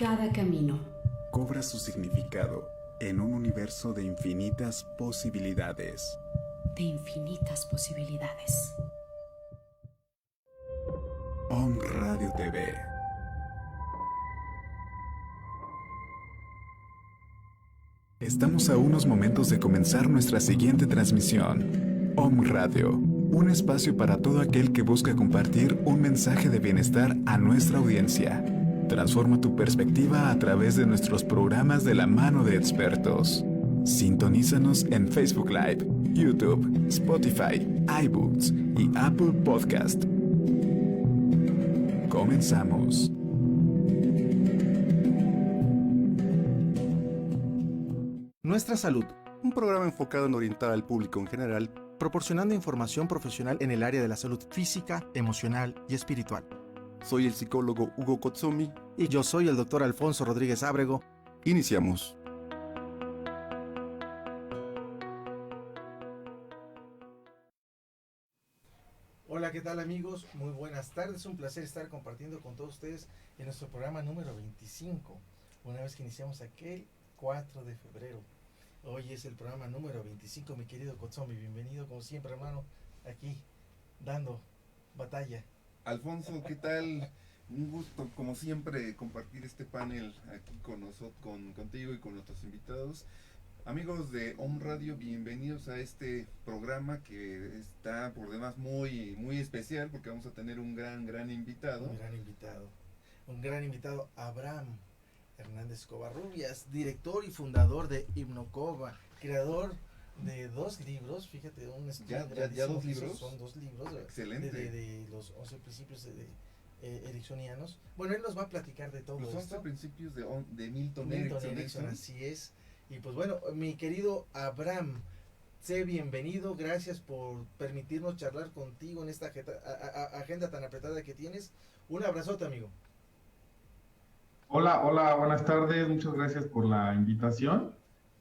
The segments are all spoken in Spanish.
Cada camino cobra su significado en un universo de infinitas posibilidades. Om Radio TV. Estamos a unos momentos de comenzar nuestra siguiente transmisión. Om Radio, un espacio para todo aquel que busca compartir un mensaje de bienestar a nuestra audiencia. Transforma tu perspectiva a través de nuestros programas de la mano de expertos. Sintonízanos en Facebook Live, YouTube, Spotify, iBooks y Apple Podcast. Comenzamos. Nuestra Salud, un programa enfocado en orientar al público en general, proporcionando información profesional en el área de la salud física, emocional y espiritual. Soy el psicólogo Hugo Kotsumi. Y yo soy el doctor Alfonso Rodríguez Ábrego. Iniciamos. Hola, ¿qué tal amigos? Muy buenas tardes, un placer estar compartiendo con todos ustedes en nuestro programa número 25, una vez que iniciamos aquel 4 de febrero. Hoy es el programa número 25, mi querido Kotsumi, bienvenido como siempre, hermano, aquí dando batalla. Alfonso, ¿qué tal? Un gusto, como siempre, compartir este panel aquí con nosotros, contigo y con nuestros invitados. Amigos de Om Radio, bienvenidos a este programa que está por demás muy, muy especial porque vamos a tener un gran invitado. Un gran invitado, Abraham Hernández Covarrubias, director y fundador de Hipnocova, creador de 2 libros, fíjate, ya 2 libros. Son 2 libros. Excelente. De los 11 principios ericksonianos. Bueno, él nos va a platicar de todo los 11 esto. principios de Milton Erickson. Así es. Y pues bueno, mi querido Abraham, sé bienvenido, gracias por permitirnos charlar contigo en esta agenda tan apretada que tienes. Un abrazote, amigo. Hola, buenas tardes, muchas gracias por la invitación.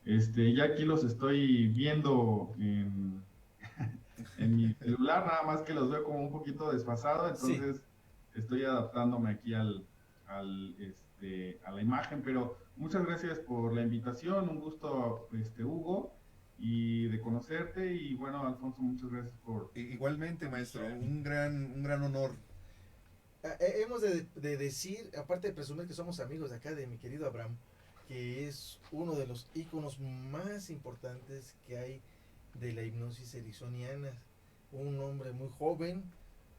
Ya aquí los estoy viendo en mi celular, nada más que los veo como un poquito desfasado, entonces estoy adaptándome aquí a la imagen, pero muchas gracias por la invitación, un gusto, Hugo, y de conocerte, y bueno, Alfonso, muchas gracias por... Igualmente, maestro, un gran honor. Hemos de decir, aparte de presumir que somos amigos de acá de mi querido Abraham, que es uno de los íconos más importantes que hay de la hipnosis ericksoniana, un hombre muy joven,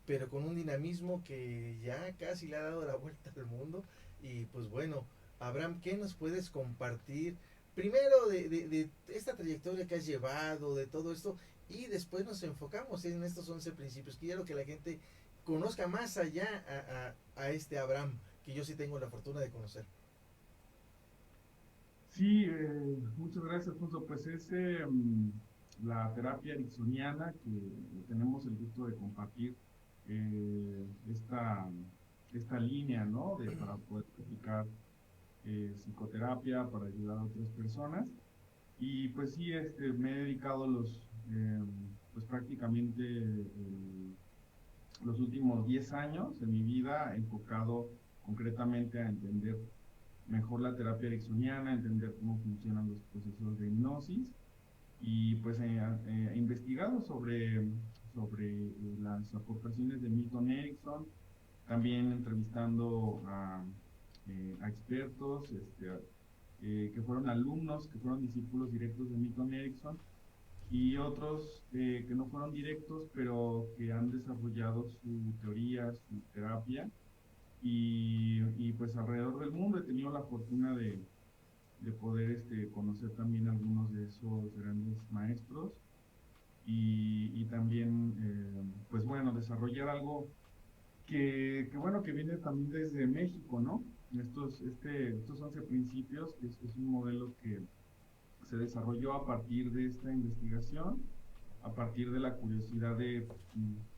pero con un dinamismo que ya casi le ha dado la vuelta al mundo. Y pues bueno, Abraham, ¿qué nos puedes compartir? Primero de esta trayectoria que has llevado, de todo esto, y después nos enfocamos en estos 11 principios. Quiero que la gente conozca más allá a este Abraham, que yo sí tengo la fortuna de conocer. Sí, muchas gracias, Alfonso. Pues es la terapia ericksoniana que tenemos el gusto de compartir esta línea, ¿no? Para poder practicar psicoterapia, para ayudar a otras personas. Y pues sí, me he dedicado pues prácticamente los últimos 10 años de mi vida enfocado concretamente a entender mejor la terapia ericksoniana, entender cómo funcionan los procesos de hipnosis y pues he investigado sobre las aportaciones de Milton Erickson, también entrevistando a expertos que fueron alumnos, que fueron discípulos directos de Milton Erickson y otros que no fueron directos pero que han desarrollado su teoría, su terapia. Y pues alrededor del mundo he tenido la fortuna de poder conocer también algunos de esos grandes maestros y también pues bueno, desarrollar algo que bueno, que viene también desde México, ¿no? Estos 11 principios, que es un modelo que se desarrolló a partir de esta investigación, a partir de la curiosidad de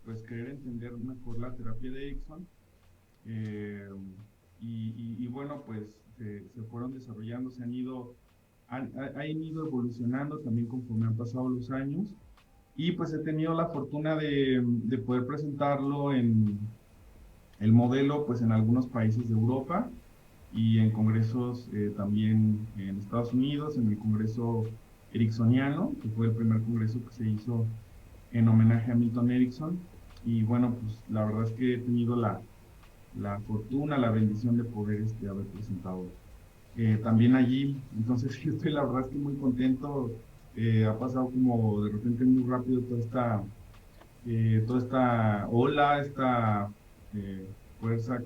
pues querer entender mejor la terapia de Erickson. Y bueno, pues se fueron desarrollando, han ido evolucionando también conforme han pasado los años, y pues he tenido la fortuna de poder presentarlo en el modelo pues en algunos países de Europa, y en congresos también en Estados Unidos, en el Congreso Ericksoniano, que fue el primer congreso que se hizo en homenaje a Milton Erickson. Y bueno, pues la verdad es que he tenido la fortuna, la bendición de poder haber presentado también allí. Entonces yo estoy la verdad es que muy contento. Ha pasado como de repente muy rápido toda esta ola, esta fuerza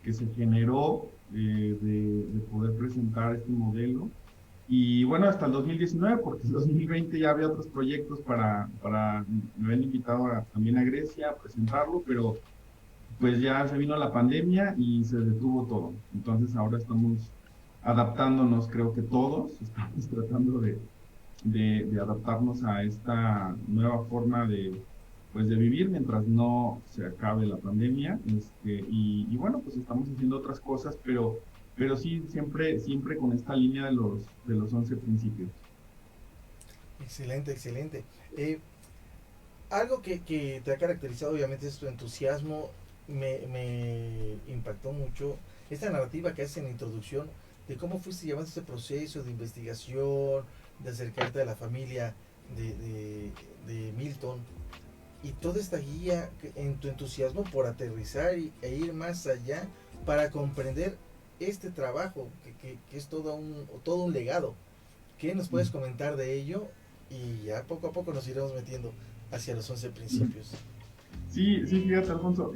que se generó de poder presentar este modelo. Y bueno, hasta el 2019, porque el 2020 ya había otros proyectos me habían invitado también a Grecia a presentarlo, pero pues ya se vino la pandemia y se detuvo todo. Entonces ahora estamos adaptándonos, creo que todos, estamos tratando de adaptarnos a esta nueva forma pues de vivir mientras no se acabe la pandemia. Y bueno, pues estamos haciendo otras cosas, pero sí, siempre con esta línea de los 11 principios. Excelente, excelente. Algo que te ha caracterizado obviamente es tu entusiasmo. Me impactó mucho esta narrativa que haces en la introducción de cómo fuiste llevando este proceso de investigación, de acercarte a la familia de Milton, y toda esta guía en tu entusiasmo por aterrizar e ir más allá para comprender este trabajo que es todo un legado. ¿Qué nos puedes comentar de ello? Y ya poco a poco nos iremos metiendo hacia los 11 principios. Sí, fíjate, Alfonso,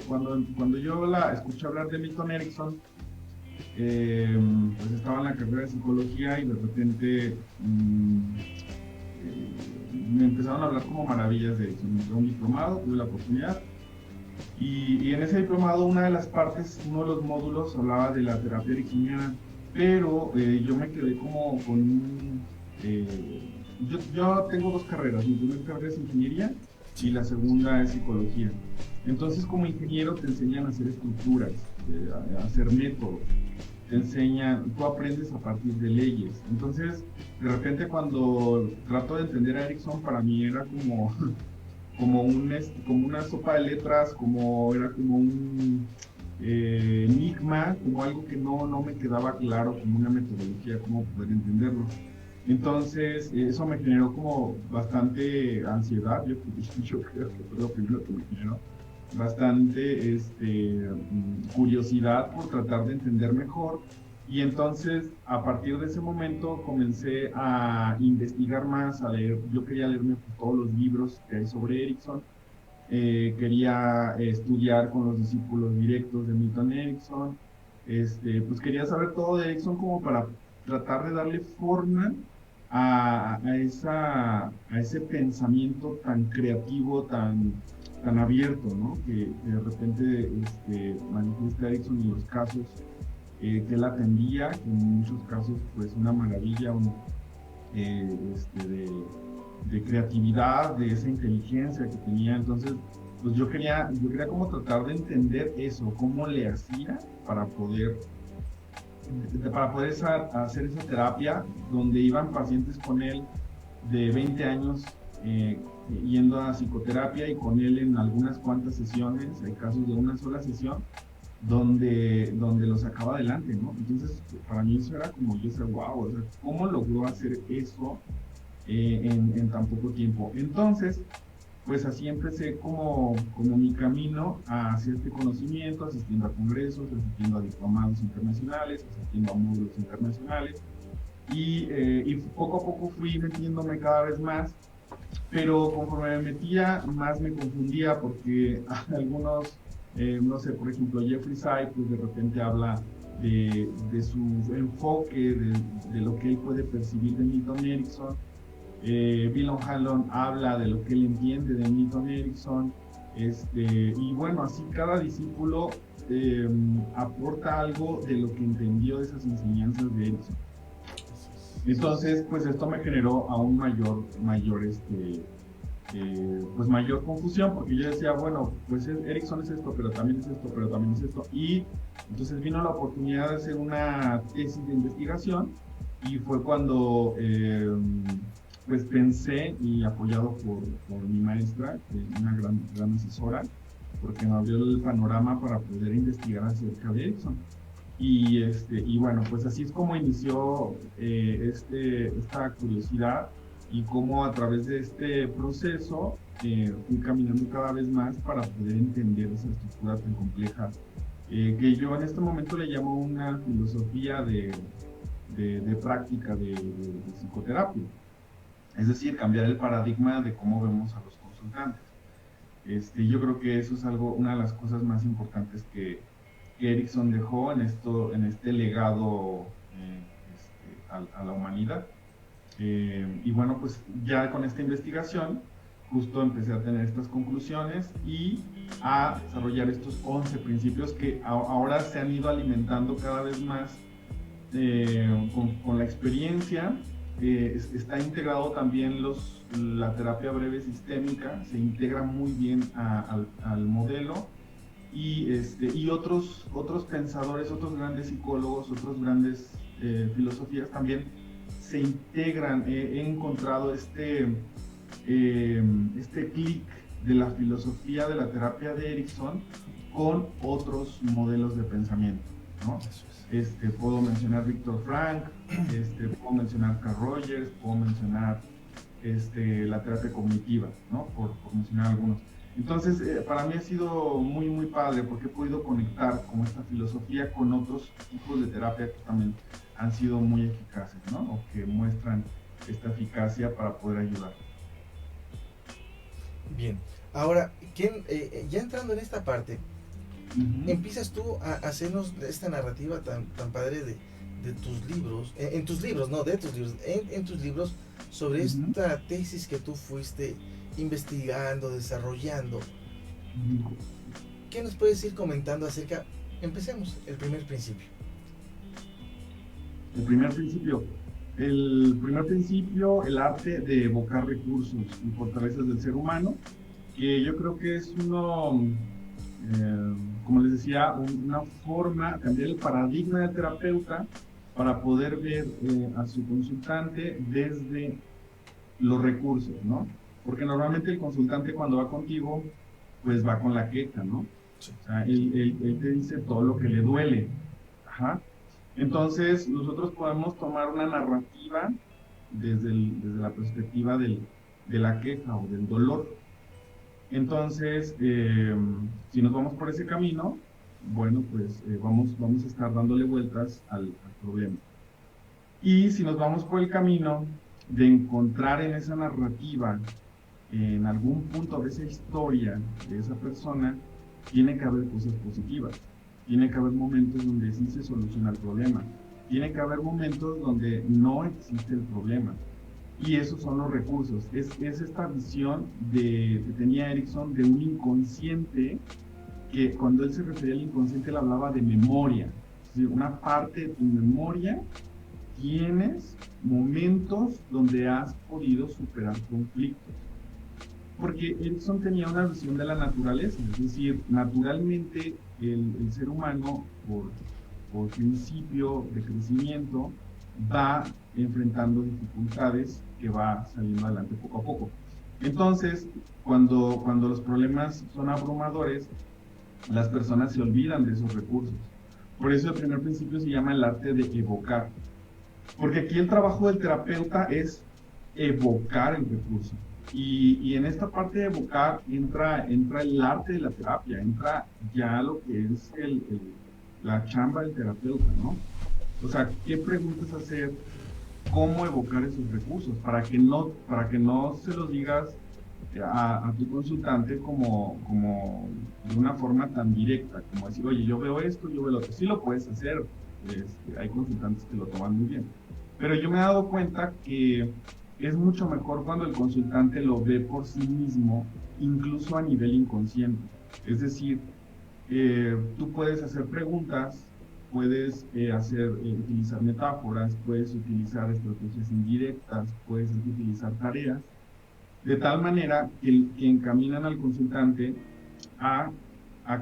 cuando yo escuché hablar de Milton Erickson, pues estaba en la carrera de psicología y de repente me empezaron a hablar como maravillas de Erickson. Me entré un diplomado, tuve la oportunidad, y en ese diplomado uno de los módulos hablaba de la terapia ericksoniana, pero yo me quedé como con yo tengo dos carreras. Mi primera carrera es ingeniería y la segunda es psicología. Entonces, como ingeniero te enseñan a hacer estructuras, a hacer métodos, tú aprendes a partir de leyes. Entonces, de repente cuando trato de entender a Erickson, para mí era como una sopa de letras, era como un enigma, como algo que no me quedaba claro, como una metodología, cómo poder entenderlo. Entonces, eso me generó como bastante ansiedad. Yo creo que fue lo primero que me generó bastante curiosidad por tratar de entender mejor. Y entonces, a partir de ese momento, comencé a investigar más, a leer. Yo quería leerme todos los libros que hay sobre Erickson. Quería estudiar con los discípulos directos de Milton Erickson. Pues quería saber todo de Erickson como para tratar de darle forma a ese pensamiento tan creativo, tan abierto, ¿no? Que de repente manifiesta Erickson en los casos que él atendía, que en muchos casos pues una maravilla de creatividad, de esa inteligencia que tenía. Entonces pues yo quería como tratar de entender eso, cómo le hacía para poder hacer esa terapia, donde iban pacientes con él de 20 años yendo a psicoterapia, y con él en algunas cuantas sesiones, hay casos de una sola sesión, donde lo sacaba adelante, ¿no? Entonces, para mí eso era como, yo decía, wow, o sea, ¿cómo logró hacer eso en tan poco tiempo? Entonces, pues así empecé como mi camino hacia este conocimiento, asistiendo a congresos, asistiendo a diplomados internacionales, asistiendo a módulos internacionales, y poco a poco fui metiéndome cada vez más, pero conforme me metía, más me confundía, porque algunos, no sé, por ejemplo, Jeffrey Say, pues de repente habla de su enfoque, de lo que él puede percibir de Milton Erickson. Bill O'Hanlon habla de lo que él entiende de Milton Erickson, y bueno, así cada discípulo aporta algo de lo que entendió de esas enseñanzas de Erickson. Entonces, pues esto me generó aún mayor confusión, porque yo decía, bueno, pues Erickson es esto, pero también es esto, pero también es esto, y entonces vino la oportunidad de hacer una tesis de investigación, y fue cuando pues pensé, y apoyado por mi maestra, que es una gran asesora, porque me abrió el panorama para poder investigar acerca de Erickson. Y bueno, pues así es como inició esta curiosidad y cómo a través de este proceso fui caminando cada vez más para poder entender esa estructura tan compleja que yo en este momento le llamo una filosofía de práctica de psicoterapia. Es decir, cambiar el paradigma de cómo vemos a los consultantes. Yo creo que eso es una de las cosas más importantes que Erickson dejó en este legado a la humanidad. Y bueno, pues ya con esta investigación justo empecé a tener estas conclusiones y a desarrollar estos 11 principios que ahora se han ido alimentando cada vez más con la experiencia. Está integrado también la terapia breve sistémica, se integra muy bien al modelo. Y otros pensadores, otros grandes psicólogos, otros grandes filosofías también se integran. He encontrado este clic de la filosofía de la terapia de Erickson con otros modelos de pensamiento, ¿no? Puedo mencionar Viktor Frankl, puedo mencionar Carl Rogers, puedo mencionar la terapia cognitiva, ¿no? Por mencionar algunos. Entonces, para mí ha sido muy, muy padre porque he podido conectar con esta filosofía con otros tipos de terapia que también han sido muy eficaces, ¿no? O que muestran esta eficacia para poder ayudar. Bien, ahora, ya entrando en esta parte, empiezas tú a hacernos esta narrativa tan padre de tus libros, en tus libros, no de tus libros, en tus libros, sobre esta tesis que tú fuiste investigando, desarrollando. ¿Qué nos puedes ir comentando acerca? Empecemos, el primer principio. El primer principio, el arte de evocar recursos y fortalezas del ser humano, que yo creo que es como les decía, una forma, cambiar el paradigma del terapeuta para poder ver a su consultante desde los recursos, ¿no? Porque normalmente el consultante cuando va contigo, pues va con la queja, ¿no? Sí. O sea, él te dice todo lo que le duele. Ajá. Entonces, nosotros podemos tomar una narrativa desde la perspectiva de la queja o del dolor. Entonces, si nos vamos por ese camino, bueno, pues vamos a estar dándole vueltas al problema. Y si nos vamos por el camino de encontrar en esa narrativa, en algún punto de esa historia de esa persona, tiene que haber cosas positivas. Tiene que haber momentos donde sí se soluciona el problema. Tiene que haber momentos donde no existe el problema. Y esos son los recursos. Es esta visión que tenía Erickson de un inconsciente, que cuando él se refería al inconsciente, él hablaba de memoria. Es decir, una parte de tu memoria tienes momentos donde has podido superar conflictos. Porque Erickson tenía una visión de la naturaleza, es decir, naturalmente el ser humano, por principio de crecimiento, va enfrentando dificultades que va saliendo adelante poco a poco. Entonces, cuando los problemas son abrumadores, las personas se olvidan de esos recursos. Por eso el primer principio se llama el arte de evocar. Porque aquí el trabajo del terapeuta es evocar el recurso. Y en esta parte de evocar entra el arte de la terapia, entra ya lo que es la chamba del terapeuta, ¿no? O sea, ¿qué preguntas hacer? ¿Cómo evocar esos recursos? Para que no se los digas a tu consultante como de una forma tan directa, como decir, oye, yo veo esto, yo veo lo otro. Sí lo puedes hacer, hay consultantes que lo toman muy bien. Pero yo me he dado cuenta que es mucho mejor cuando el consultante lo ve por sí mismo, incluso a nivel inconsciente. Es decir, tú puedes hacer preguntas, puedes utilizar metáforas, puedes utilizar estrategias indirectas, puedes utilizar tareas, de tal manera que encaminan al consultante a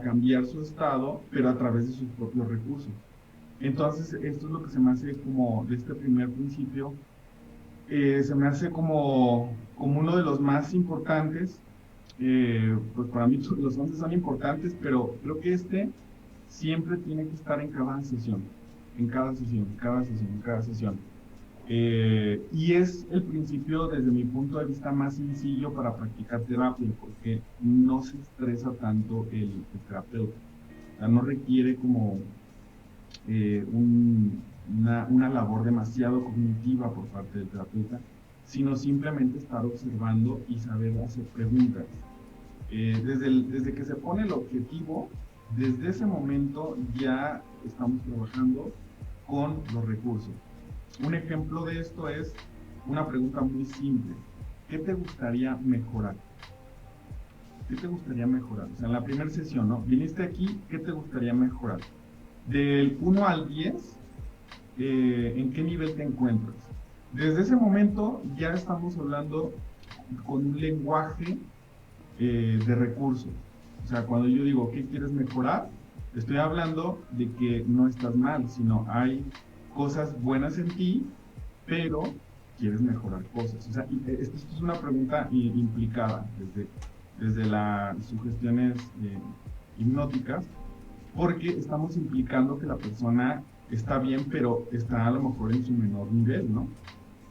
cambiar su estado, pero a través de sus propios recursos. Entonces, esto es lo que se me hace como de este primer principio, se me hace como uno de los más importantes. Pues para mí los 11 son importantes, pero creo que siempre tiene que estar en cada sesión, cada sesión. Y es el principio, desde mi punto de vista, más sencillo para practicar terapia, porque no se estresa tanto el terapeuta. O sea, no requiere como una labor demasiado cognitiva por parte del terapeuta, sino simplemente estar observando y saber hacer preguntas. Desde que se pone el objetivo, desde ese momento ya estamos trabajando con los recursos. Un ejemplo de esto es una pregunta muy simple. ¿Qué te gustaría mejorar? ¿Qué te gustaría mejorar? O sea, en la primera sesión, ¿no? Viniste aquí, ¿qué te gustaría mejorar? Del 1 al 10, ¿en qué nivel te encuentras? Desde ese momento ya estamos hablando con un lenguaje de recursos. O sea, cuando yo digo, ¿qué quieres mejorar? Estoy hablando de que no estás mal, sino hay cosas buenas en ti, pero quieres mejorar cosas. O sea, esto es una pregunta implicada desde las sugestiones hipnóticas, porque estamos implicando que la persona está bien, pero está a lo mejor en su menor nivel, ¿no?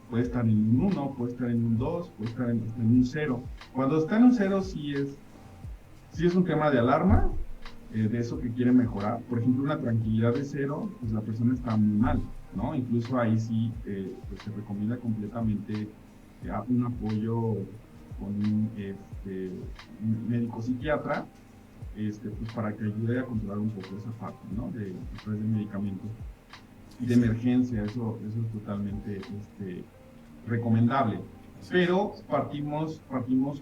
Puede estar en un 1, puede estar en un 2, puede estar en un 0. Cuando está en un 0 sí es un tema de alarma, de eso que quiere mejorar. Por ejemplo, una tranquilidad de 0, pues la persona está muy mal, ¿no? Incluso ahí sí pues se recomienda completamente un apoyo con un médico psiquiatra, pues para que ayude a controlar un poco esa parte, ¿no? De medicamentos de emergencia, eso es totalmente recomendable. Pero partimos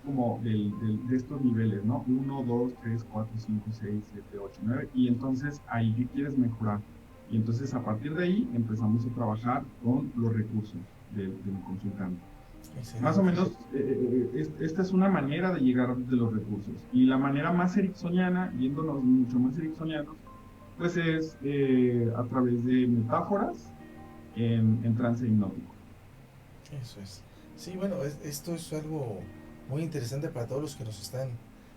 como de estos niveles, ¿no? 1, 2, 3, 4, 5, 6, 7, 8, 9. Y entonces ahí, ¿qué quieres mejorar? Y entonces a partir de ahí empezamos a trabajar con los recursos del consultante. Excelente. Más o menos, esta es una manera de llegar de los recursos. Y la manera más ericksoniana, yéndonos mucho más ericksonianos, pues es a través de metáforas en trance hipnótico. Eso es. Sí, bueno, esto es algo muy interesante para todos los que nos están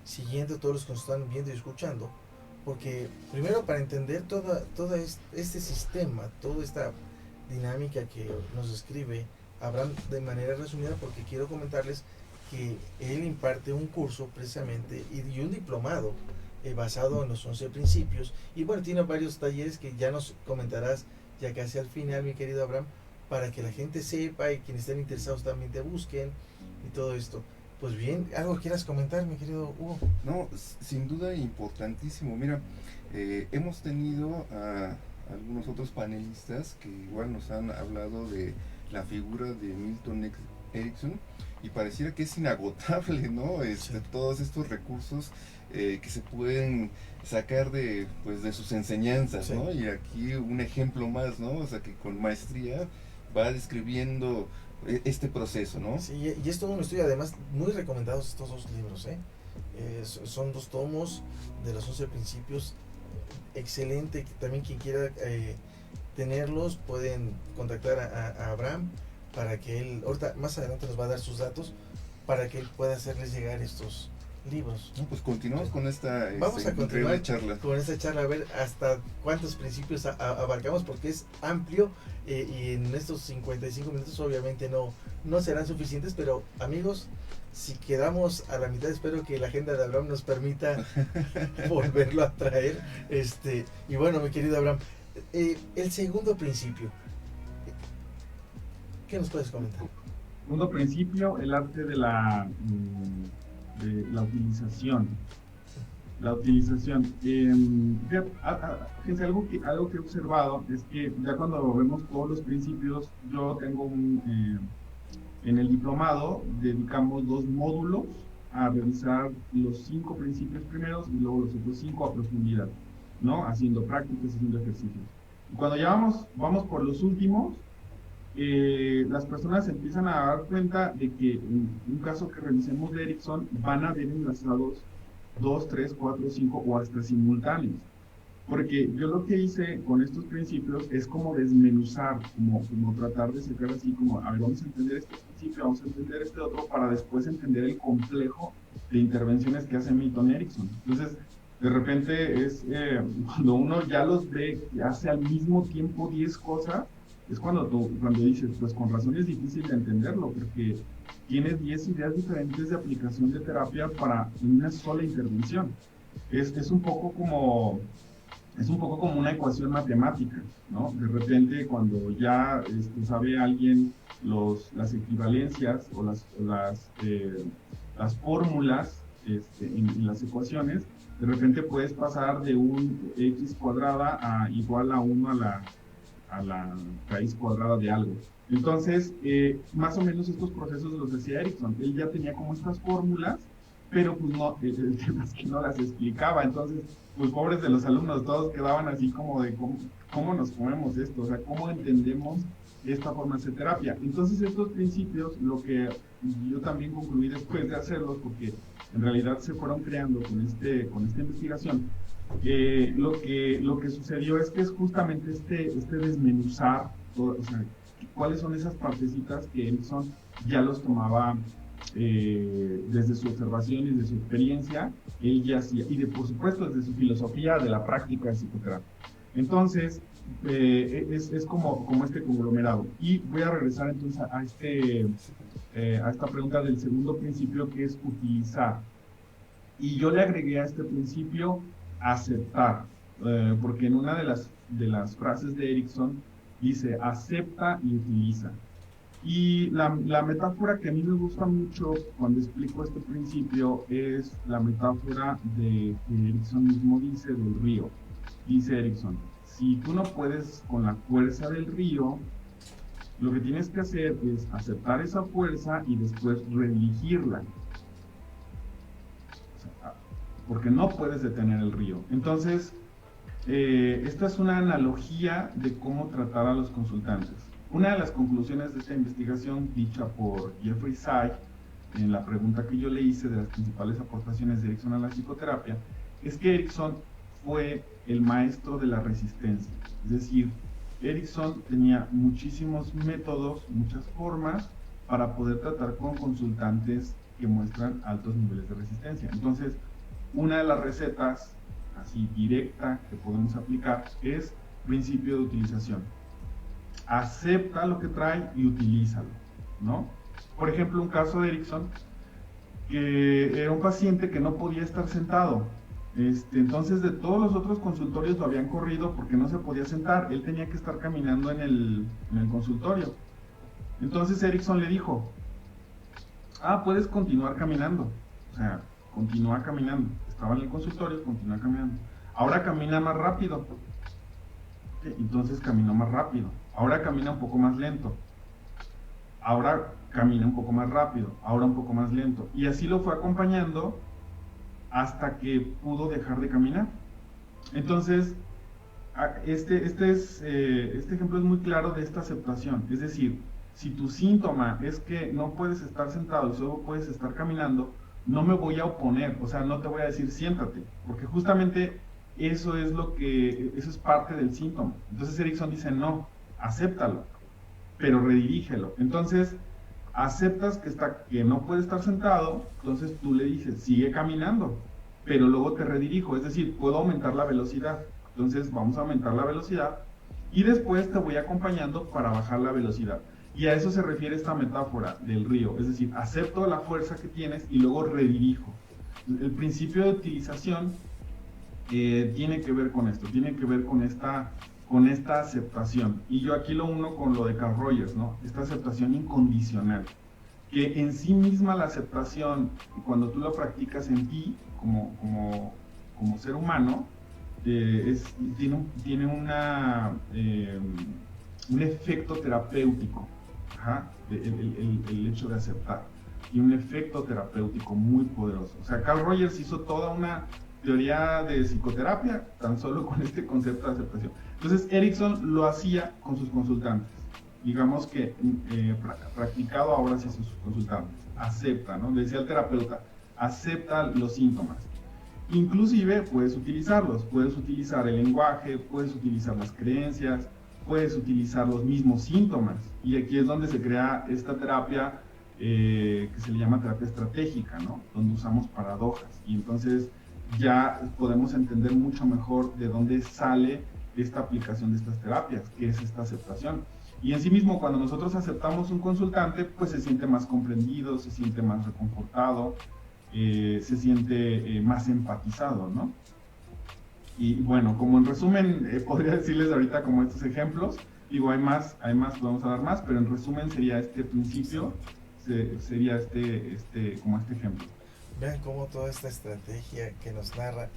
siguiendo, todos los que nos están viendo y escuchando, porque primero para entender todo este sistema, toda esta dinámica que nos describe Abraham de manera resumida, porque quiero comentarles que él imparte un curso precisamente y un diplomado basado en los 11 principios, y bueno, tiene varios talleres que ya nos comentarás ya casi al final, mi querido Abraham, para que la gente sepa y quienes estén interesados también te busquen y todo esto. Pues bien, ¿algo quieras comentar, mi querido Hugo? No, sin duda importantísimo. Mira, hemos tenido a algunos otros panelistas que igual nos han hablado de la figura de Milton Erickson, y pareciera que es inagotable, ¿no? Sí. Todos estos recursos que se pueden sacar de sus enseñanzas, sí, ¿no? Y aquí un ejemplo más, ¿no? O sea, que con maestría va describiendo este proceso, ¿no? Sí, y es todo un estudio, además muy recomendados estos dos libros, son 2 tomos de los 11 principios, excelente. También quien quiera tenerlos pueden contactar a Abraham para que él, ahorita más adelante nos va a dar sus datos para que él pueda hacerles llegar estos libros. No, pues continuamos con esta vamos a continuar charla. Con esta charla, a ver hasta cuántos principios abarcamos, porque es amplio y en estos 55 minutos obviamente no serán suficientes, pero amigos, si quedamos a la mitad, espero que la agenda de Abraham nos permita volverlo a traer. Y bueno, mi querido Abraham, el segundo principio, ¿qué nos puedes comentar? Segundo principio, el arte de la utilización. La utilización. Fíjense, algo que he observado es que ya cuando vemos todos los principios, yo tengo en el diplomado dedicamos 2 módulos a revisar los 5 principios primeros y luego los otros 5 a profundidad, ¿no? Haciendo prácticas, haciendo ejercicios. Y cuando ya vamos por los últimos, las personas empiezan a dar cuenta de que en un caso que revisemos de Erickson van a ver enlazados 2, 3, 4, 5 o hasta simultáneos. Porque yo lo que hice con estos principios es como desmenuzar, como tratar de sacar así como, a ver, vamos a entender este principio, vamos a entender este otro, para después entender el complejo de intervenciones que hace Milton Erickson. Entonces, De repente es cuando uno ya los ve que hace al mismo tiempo 10 cosas, es cuando dices, pues con razón es difícil de entenderlo, porque tienes 10 ideas diferentes de aplicación de terapia para una sola intervención. Es un poco como una ecuación matemática, ¿no? De repente cuando ya sabe alguien las equivalencias o las fórmulas en las ecuaciones, de repente puedes pasar de un x cuadrada a igual a 1 a la raíz cuadrada de algo. Entonces, más o menos estos procesos los hacía Erickson. Él ya tenía como estas fórmulas, pero pues no, el tema es que no las explicaba. Entonces, pues pobres de los alumnos, todos quedaban así como de cómo nos comemos esto, o sea, cómo entendemos esta forma de hacer terapia. Entonces, estos principios, lo que yo también concluí después de hacerlos, porque en realidad se fueron creando con esta investigación, lo que sucedió es que es justamente este desmenuzar, o sea, cuáles son esas partecitas que Erickson ya los tomaba desde su observación y de su experiencia, él ya hacía, y por supuesto desde su filosofía de la práctica de psicoterapia. Entonces, es como este conglomerado. Y voy a regresar entonces a esta pregunta del segundo principio, que es utilizar. Y yo le agregué a este principio aceptar, porque en una de las frases de Erickson dice acepta y utiliza. Y la metáfora que a mí me gusta mucho cuando explico este principio es la metáfora que Erickson mismo dice del río. Dice Erickson, si tú no puedes con la fuerza del río, lo que tienes que hacer es aceptar esa fuerza y después redirigirla. Porque no puedes detener el río. Entonces, esta es una analogía de cómo tratar a los consultantes. Una de las conclusiones de esta investigación, dicha por Jeffrey Say, en la pregunta que yo le hice de las principales aportaciones de Erickson a la psicoterapia, es que Erickson fue el maestro de la resistencia. Es decir, Erickson tenía muchísimos métodos, muchas formas para poder tratar con consultantes que muestran altos niveles de resistencia. Entonces, una de las recetas así directa que podemos aplicar es principio de utilización. Acepta lo que trae y utilízalo, ¿no? Por ejemplo, un caso de Erickson, que era un paciente que no podía estar sentado. Entonces, de todos los otros consultorios lo habían corrido porque no se podía sentar. Él tenía que estar caminando en el consultorio. Entonces Erickson le dijo, puedes continuar caminando. O sea, continúa caminando. Estaba en el consultorio, continúa caminando. Ahora camina más rápido. Entonces caminó más rápido. Ahora camina un poco más lento. Ahora camina un poco más rápido. Ahora un poco más lento. Y así lo fue acompañando hasta que pudo dejar de caminar. Entonces, este ejemplo es muy claro de esta aceptación. Es decir, si tu síntoma es que no puedes estar sentado y solo puedes estar caminando, no me voy a oponer, o sea, no te voy a decir siéntate, porque justamente eso es parte del síntoma. Entonces Erickson dice, no, acéptalo, pero redirígelo. Entonces, aceptas que no puede estar sentado, entonces tú le dices, sigue caminando, pero luego te redirijo, es decir, puedo aumentar la velocidad. Entonces vamos a aumentar la velocidad y después te voy acompañando para bajar la velocidad. Y a eso se refiere esta metáfora del río, es decir, acepto la fuerza que tienes y luego redirijo. El principio de utilización tiene que ver con esto, tiene que ver con esta aceptación. Y yo aquí lo uno con lo de Carl Rogers, ¿no? Esta aceptación incondicional, que en sí misma la aceptación, cuando tú la practicas en ti como ser humano, tiene un efecto terapéutico. El hecho de aceptar, y un efecto terapéutico muy poderoso. O sea, Carl Rogers hizo toda una teoría de psicoterapia tan solo con este concepto de aceptación. Entonces Erickson lo hacía con sus consultantes, digamos que practicado ahora sí sus consultantes. Acepta, ¿no? Le decía al terapeuta, acepta los síntomas. Inclusive puedes utilizarlos, puedes utilizar el lenguaje, puedes utilizar las creencias, puedes utilizar los mismos síntomas. Y aquí es donde se crea esta terapia que se le llama terapia estratégica, ¿no? Donde usamos paradojas. Y entonces ya podemos entender mucho mejor de dónde sale esta aplicación de estas terapias, que es esta aceptación. Y en sí mismo, cuando nosotros aceptamos un consultante, pues se siente más comprendido, se siente más reconfortado, se siente más empatizado, ¿no? Y bueno, como en resumen, podría decirles ahorita como estos ejemplos, digo, hay más, podemos hablar más, pero en resumen sería este principio, sería como este ejemplo. Vean cómo toda esta estrategia que nos narra,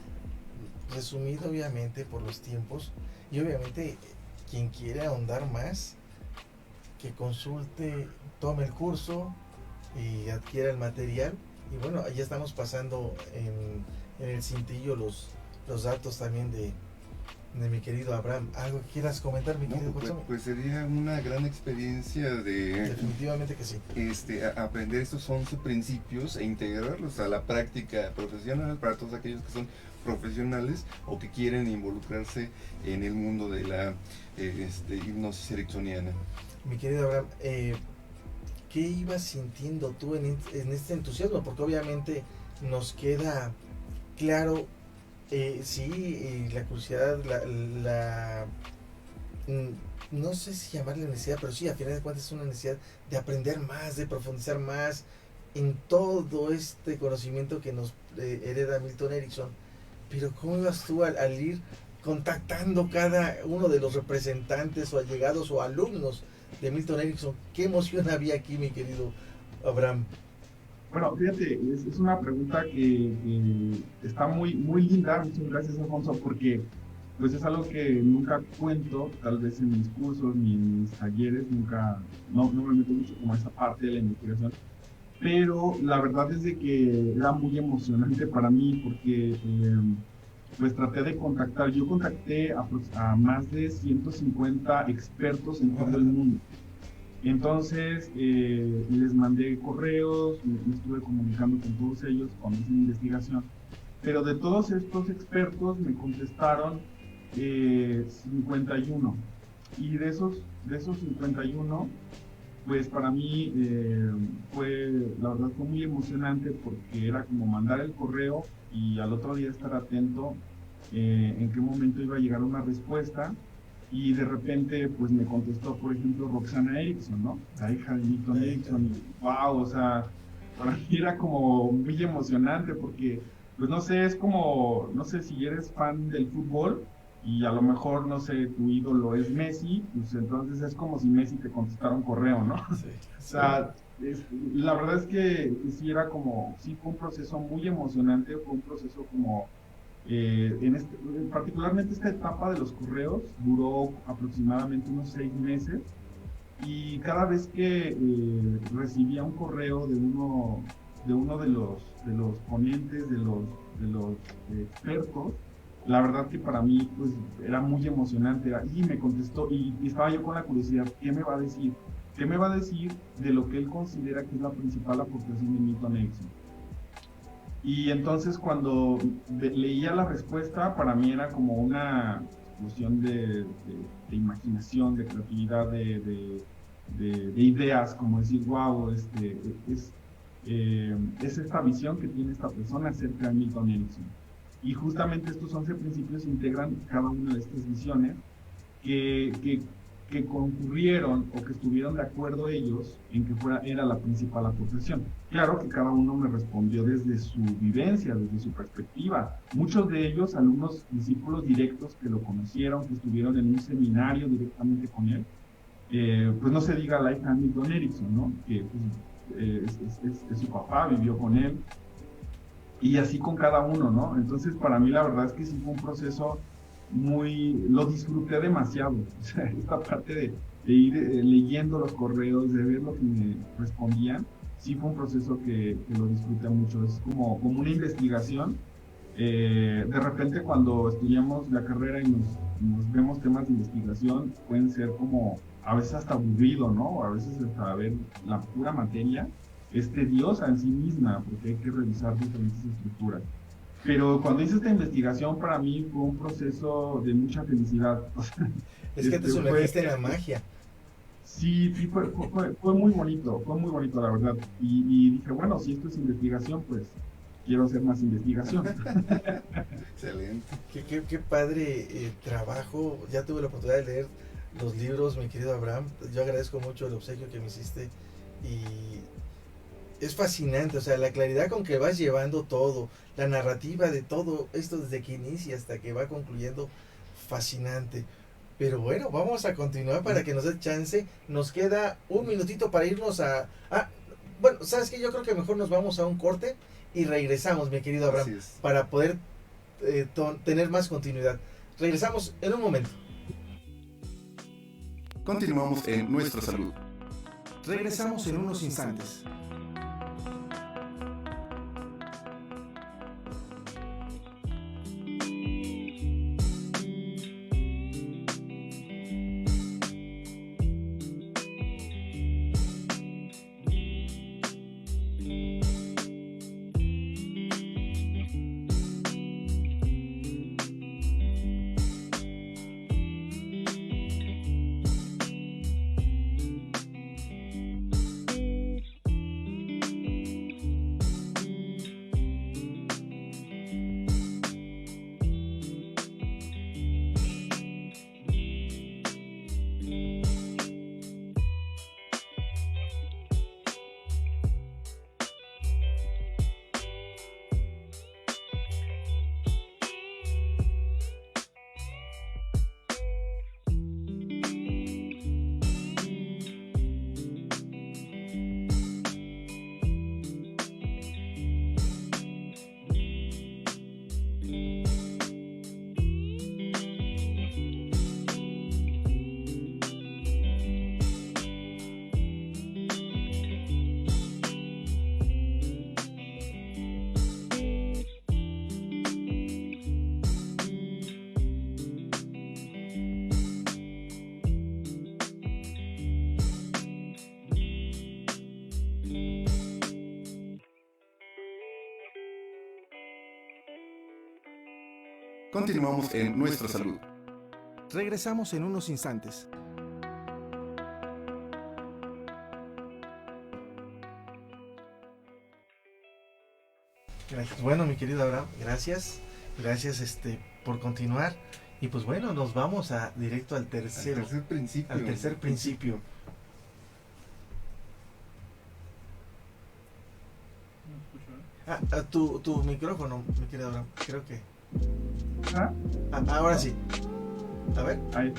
resumido obviamente por los tiempos, y obviamente quien quiere ahondar más, que consulte, tome el curso y adquiera el material. Y bueno, ya estamos pasando en el cintillo los datos también de mi querido Abraham. ¿Algo que quieras comentar, mi querido pues, Gonzalo? pues sería una gran experiencia de Definitivamente que sí. Aprender estos 11 principios e integrarlos a la práctica profesional para todos aquellos que son profesionales o que quieren involucrarse en el mundo de la hipnosis ericksoniana. Mi querido Abraham, ¿qué ibas sintiendo tú en este entusiasmo? Porque obviamente nos queda claro, sí, la curiosidad, no sé si llamarle necesidad, pero sí, a final de cuentas es una necesidad de aprender más, de profundizar más en todo este conocimiento que nos hereda Milton Erickson. Pero ¿cómo ibas tú al ir contactando cada uno de los representantes o allegados o alumnos de Milton Erickson? ¿Qué emoción había aquí, mi querido Abraham? Bueno, fíjate, es una pregunta que está muy, muy linda. Muchas gracias, Alfonso, porque pues es algo que nunca cuento, tal vez en mis cursos ni en mis talleres, no me meto mucho como esa parte de la investigación, pero la verdad es de que era muy emocionante para mí porque pues traté de contactar, yo contacté a más de 150 expertos en todo el mundo. Entonces les mandé correos, me estuve comunicando con todos ellos con esa investigación, pero de todos estos expertos me contestaron 51, y de esos 51, pues para mí la verdad fue muy emocionante porque era como mandar el correo y al otro día estar atento en qué momento iba a llegar una respuesta. Y de repente, pues me contestó, por ejemplo, Roxana Erickson, ¿no? La hija de Milton Erickson. Y, wow, o sea, para mí era como muy emocionante porque, pues no sé, es como, no sé si eres fan del fútbol y a lo mejor, no sé, tu ídolo es Messi, pues entonces es como si Messi te contestara un correo, ¿no? Sí. O sea, la verdad es que sí era como, sí fue un proceso muy emocionante, fue un proceso como... particularmente esta etapa de los correos duró aproximadamente unos 6 meses y cada vez que recibía un correo de uno de los ponentes, de los expertos, la verdad que para mí pues era muy emocionante y me contestó y estaba yo con la curiosidad, ¿qué me va a decir? ¿Qué me va a decir de lo que él considera que es la principal aportación de Milton Erickson? Y entonces cuando leía la respuesta, para mí era como una explosión de imaginación, de creatividad, de ideas, como decir, wow, es esta visión que tiene esta persona acerca de Milton Erickson. Y justamente estos 11 principios integran cada una de estas visiones que concurrieron o que estuvieron de acuerdo ellos en que era la principal aportación. Claro que cada uno me respondió desde su vivencia, desde su perspectiva. Muchos de ellos, alumnos, discípulos directos que lo conocieron, que estuvieron en un seminario directamente con él, pues no se diga la hija de Milton Erickson, ¿no? Que pues, es su papá, vivió con él, y así con cada uno, ¿no? Entonces para mí la verdad es que sí fue un proceso lo disfruté demasiado, o sea, esta parte de ir leyendo los correos, de ver lo que me respondían, sí fue un proceso que lo disfruté mucho, es como una investigación. De repente cuando estudiamos la carrera y nos vemos temas de investigación, pueden ser como a veces hasta aburrido, ¿no? A veces hasta ver la pura materia es tediosa en sí misma, porque hay que revisar diferentes estructuras. Pero cuando hice esta investigación, para mí fue un proceso de mucha felicidad. O sea, es que te sumergiste en la magia. Sí, fue muy bonito la verdad. Y dije, bueno, si esto es investigación, pues quiero hacer más investigación. Excelente. Qué padre trabajo. Ya tuve la oportunidad de leer los libros, mi querido Abraham. Yo agradezco mucho el obsequio que me hiciste y es fascinante, o sea, la claridad con que vas llevando todo, la narrativa de todo esto desde que inicia hasta que va concluyendo, fascinante. Pero bueno, vamos a continuar para que nos dé chance. Nos queda un minutito para irnos a... bueno, ¿sabes qué? Yo creo que mejor nos vamos a un corte y regresamos, mi querido Abraham, Así es. para poder tener más continuidad. Regresamos en un momento. Continuamos en Nuestra Salud. Regresamos en unos instantes. Continuamos en Nuestra Salud. Regresamos en unos instantes. Gracias. Bueno, mi querido Abraham, gracias. Gracias por continuar. Y pues bueno, nos vamos directo al tercer principio. Al tercer principio. Tu micrófono, mi querido Abraham, creo que. Ahora sí. A ver. Ahí.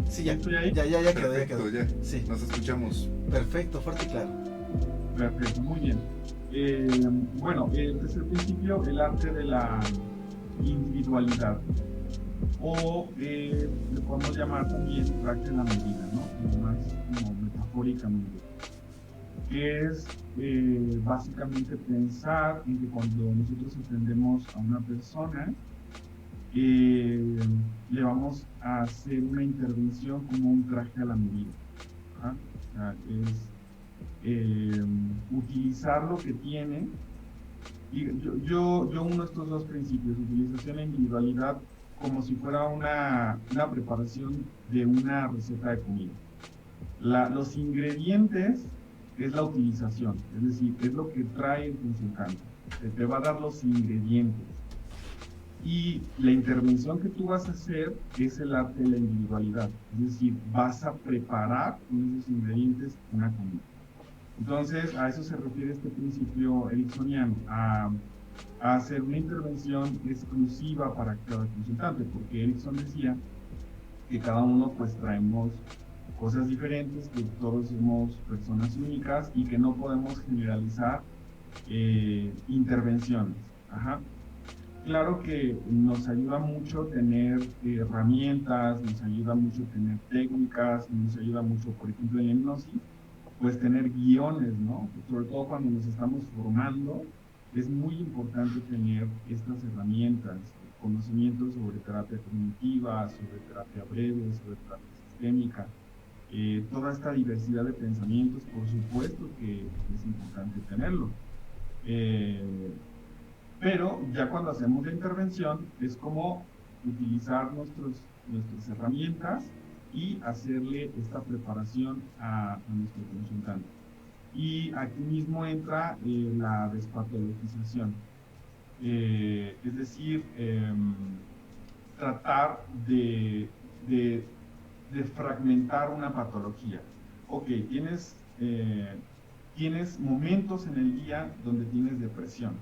Sí, ya. ¿Estoy ahí? Ya quedó, ya Perfecto, quedó. ya. Sí. Nos escuchamos. Perfecto, fuerte y claro. Perfecto, muy bien. Bueno, el tercer principio, el arte de la individualidad. O le podemos llamar también el arte de la medida, ¿no? Más como metafóricamente. Que es básicamente pensar en que cuando nosotros entendemos a una persona, le vamos a hacer una intervención como un traje a la medida. ¿Ah? O sea, es utilizar lo que tiene. Y yo uno estos dos principios, utilización e individualidad, como si fuera una preparación de una receta de comida. Los ingredientes es la utilización, es decir, es lo que trae el consultante. Te va a dar los ingredientes. Y la intervención que tú vas a hacer es el arte de la individualidad, es decir, vas a preparar con esos ingredientes una comida. Entonces, a eso se refiere este principio ericksoniano, a hacer una intervención exclusiva para cada consultante, porque Erickson decía que cada uno pues traemos cosas diferentes, que todos somos personas únicas y que no podemos generalizar intervenciones. Ajá. Claro que nos ayuda mucho tener herramientas, nos ayuda mucho tener técnicas, nos ayuda mucho, por ejemplo, en la hipnosis, pues tener guiones, ¿no? Sobre todo cuando nos estamos formando, es muy importante tener estas herramientas, conocimientos sobre terapia cognitiva, sobre terapia breve, sobre terapia sistémica. Toda esta diversidad de pensamientos, por supuesto que es importante tenerlo. Pero ya cuando hacemos la intervención es como utilizar nuestras herramientas y hacerle esta preparación a nuestro consultante. Y aquí mismo entra la despatologización. es decir, tratar de fragmentar una patología. Ok, tienes momentos en el día donde tienes depresión,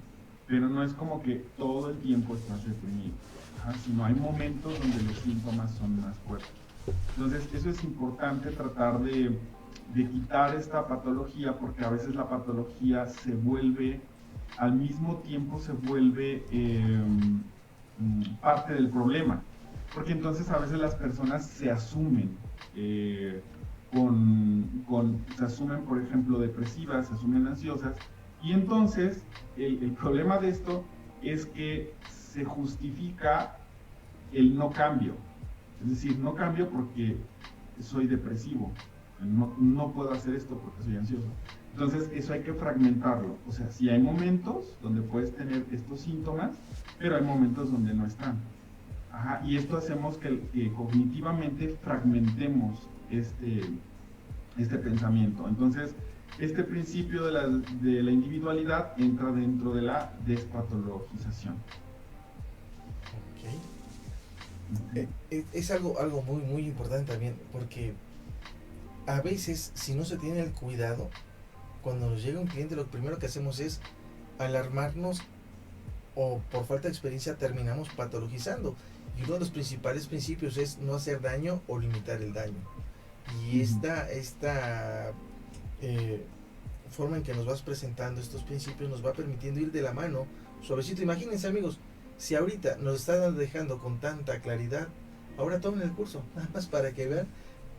pero no es como que todo el tiempo estás deprimido, sino hay momentos donde los síntomas son más fuertes. Entonces, eso es importante tratar de quitar esta patología, porque a veces la patología se vuelve, al mismo tiempo se vuelve parte del problema, porque entonces a veces las personas se asumen se asumen, por ejemplo, depresivas, se asumen ansiosas, y entonces el problema de esto es que se justifica el no cambio. Es decir, no cambio porque soy depresivo, no puedo hacer esto porque soy ansioso. Entonces, eso hay que fragmentarlo. O sea, sí hay momentos donde puedes tener estos síntomas, pero hay momentos donde no están. Y esto hacemos que cognitivamente fragmentemos este pensamiento. Entonces, este principio de la individualidad entra dentro de la despatologización. Es algo muy, muy importante también, porque a veces, si no se tiene el cuidado, cuando nos llega un cliente, lo primero que hacemos es alarmarnos, o por falta de experiencia terminamos patologizando. Y uno de los principales principios es no hacer daño o limitar el daño. Y esta forma en que nos vas presentando estos principios nos va permitiendo ir de la mano suavecito. Imagínense, amigos, si ahorita nos están dejando con tanta claridad, ahora tomen el curso, nada más para que vean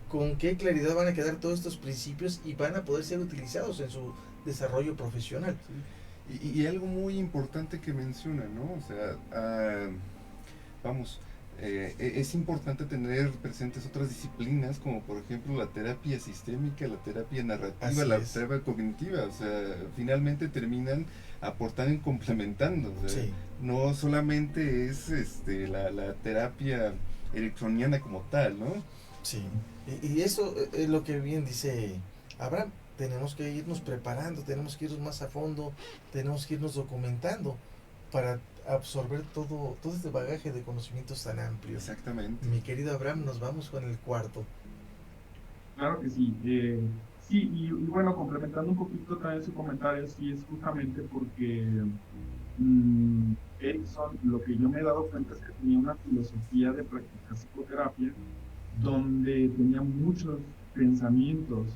con qué claridad van a quedar todos estos principios y van a poder ser utilizados en su desarrollo profesional. Sí. Y algo muy importante que menciona, ¿no? O sea, es importante tener presentes otras disciplinas, como por ejemplo la terapia sistémica, la terapia narrativa, la terapia cognitiva. O sea, finalmente terminan aportando y complementando. O sea, no solamente es la terapia ericksoniana como tal, ¿no? Sí, y eso es lo que bien dice Abraham. Tenemos que irnos preparando, tenemos que irnos más a fondo, tenemos que irnos documentando para absorber todo este bagaje de conocimientos tan amplios. Exactamente. Mi querido Abraham, nos vamos con el cuarto. Claro que sí. Sí, y bueno, complementando un poquito también su comentario, sí, es justamente porque Erickson, lo que yo me he dado cuenta es que tenía una filosofía de practicar psicoterapia donde tenía muchos pensamientos